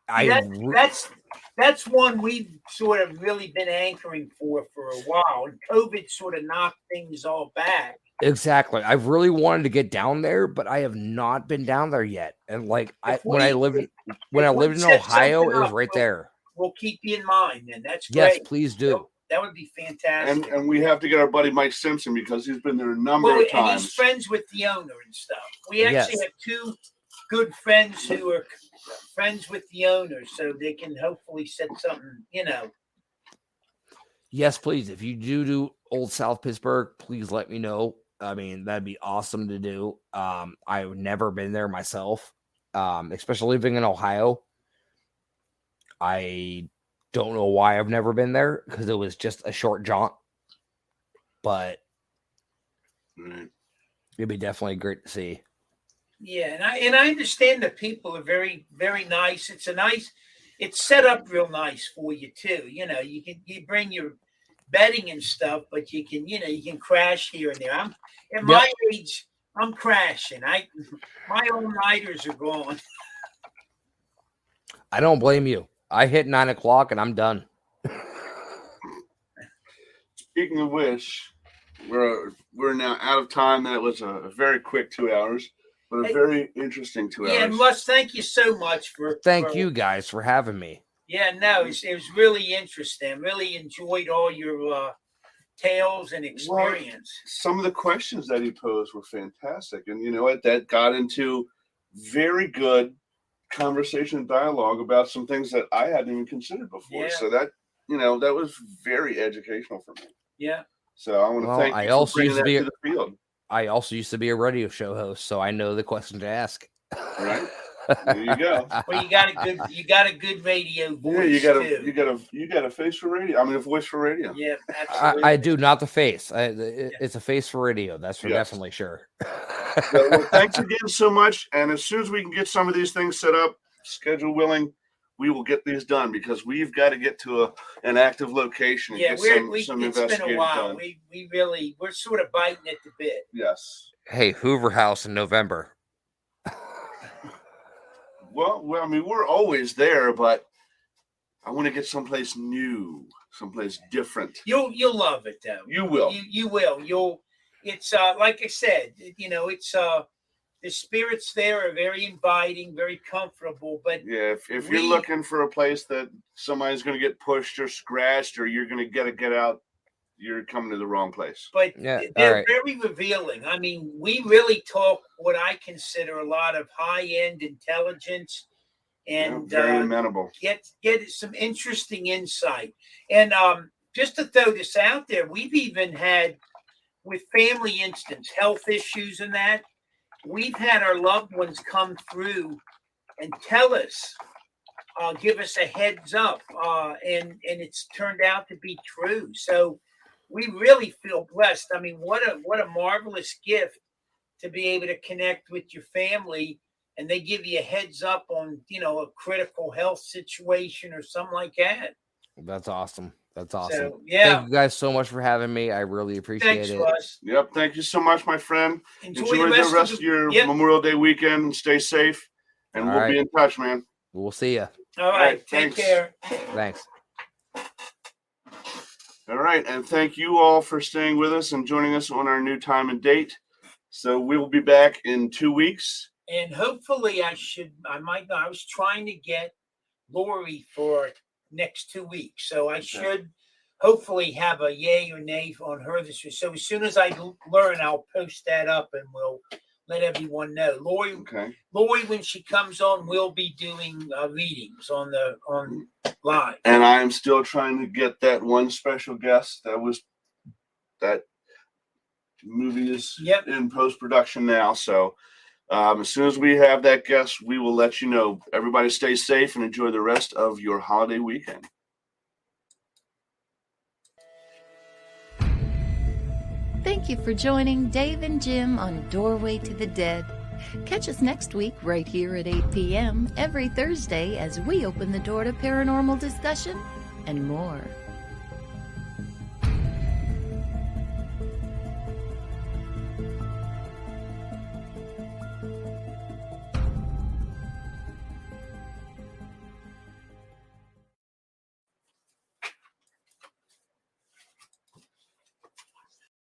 That's one we've sort of really been anchoring for a while, and COVID sort of knocked things all back. Exactly. I've really wanted to get down there, but I have not been down there yet. And like when I lived in Ohio, it was right there. We'll keep you in mind, then. That's great. Yes, please do. That would be fantastic. And we have to get our buddy Mike Simpson because he's been there a number of times. And he's friends with the owner and stuff. We actually have two good friends who are friends with the owner, so they can hopefully set something, Yes, please. If you do Old South Pittsburgh, please let me know. I mean, that'd be awesome to do. I've never been there myself, especially living in Ohio. I don't know why I've never been there because it was just a short jaunt, but it'd be definitely great to see. Yeah, and I understand that people are very, very nice. It's set up real nice for you too. You bring your bedding and stuff, but you can crash here and there. I'm at my age, I'm crashing. My all-nighters are gone. I don't blame you. I hit 9 o'clock and I'm done. Speaking of which, we're now out of time. That was a very quick 2 hours, but a very interesting 2 hours. Yeah, and Russ, thank you so much for you guys for having me. Yeah, no, it was really interesting. Really enjoyed all your tales and experience. Well, some of the questions that he posed were fantastic, and you know what? That got into very good conversation and dialogue about some things that I hadn't even considered before. So that that was very educational for me. Yeah. So I want to thank you for bringing that to the field. I also used to be a radio show host, so I know the question to ask. All right. There you go. Well, you got a good radio voice. Yeah, you got a face for radio. I mean, a voice for radio. Yeah, absolutely. I do, not the face. It's a face for radio. That's for definitely sure. Well, thanks again so much. And as soon as we can get some of these things set up, schedule willing, we will get these done because we've got to get to an active location. And yeah, get some it's been a while. Done. We're sort of biting at the bit. Yes. Hey, Hoover House in November. Well, I mean, we're always there, but I want to get someplace new, someplace different. You'll love it though. You will. You will. It's like I said, it's the spirits there are very inviting, very comfortable. But yeah, if you're looking for a place that somebody's going to get pushed or scratched, or you're going to get out, you're coming to the wrong place. But they're very revealing. I mean, we really talk what I consider a lot of high-end intelligence and very amenable. Get some interesting insight. And just to throw this out there, we've even had with family instance, health issues and that, we've had our loved ones come through and tell us, give us a heads up. And it's turned out to be true. So we really feel blessed. I mean, what a marvelous gift to be able to connect with your family and they give you a heads up on, a critical health situation or something like that. That's awesome. That's awesome. So, yeah. Thank you guys so much for having me. I really appreciate it. Russ. Yep. Thank you so much, my friend. Enjoy the rest of your Memorial Day weekend and stay safe. And All we'll right. be in touch, man. We'll see you. All right. right, Take thanks. care. Thanks. All right. And thank you all for staying with us and joining us on our new time and date. So we will be back in 2 weeks. And hopefully I was trying to get Lori for next 2 weeks. So I should hopefully have a yay or nay on her this week. So as soon as I learn, I'll post that up and we'll let everyone know. Lori, when she comes on, will be doing readings on live. And I am still trying to get that one special guest. That movie is in post-production now. So as soon as we have that guest, we will let you know. Everybody stay safe and enjoy the rest of your holiday weekend. Thank you for joining Dave and Jim on Doorway to the Dead. Catch us next week right here at 8 p.m. every Thursday as we open the door to paranormal discussion and more.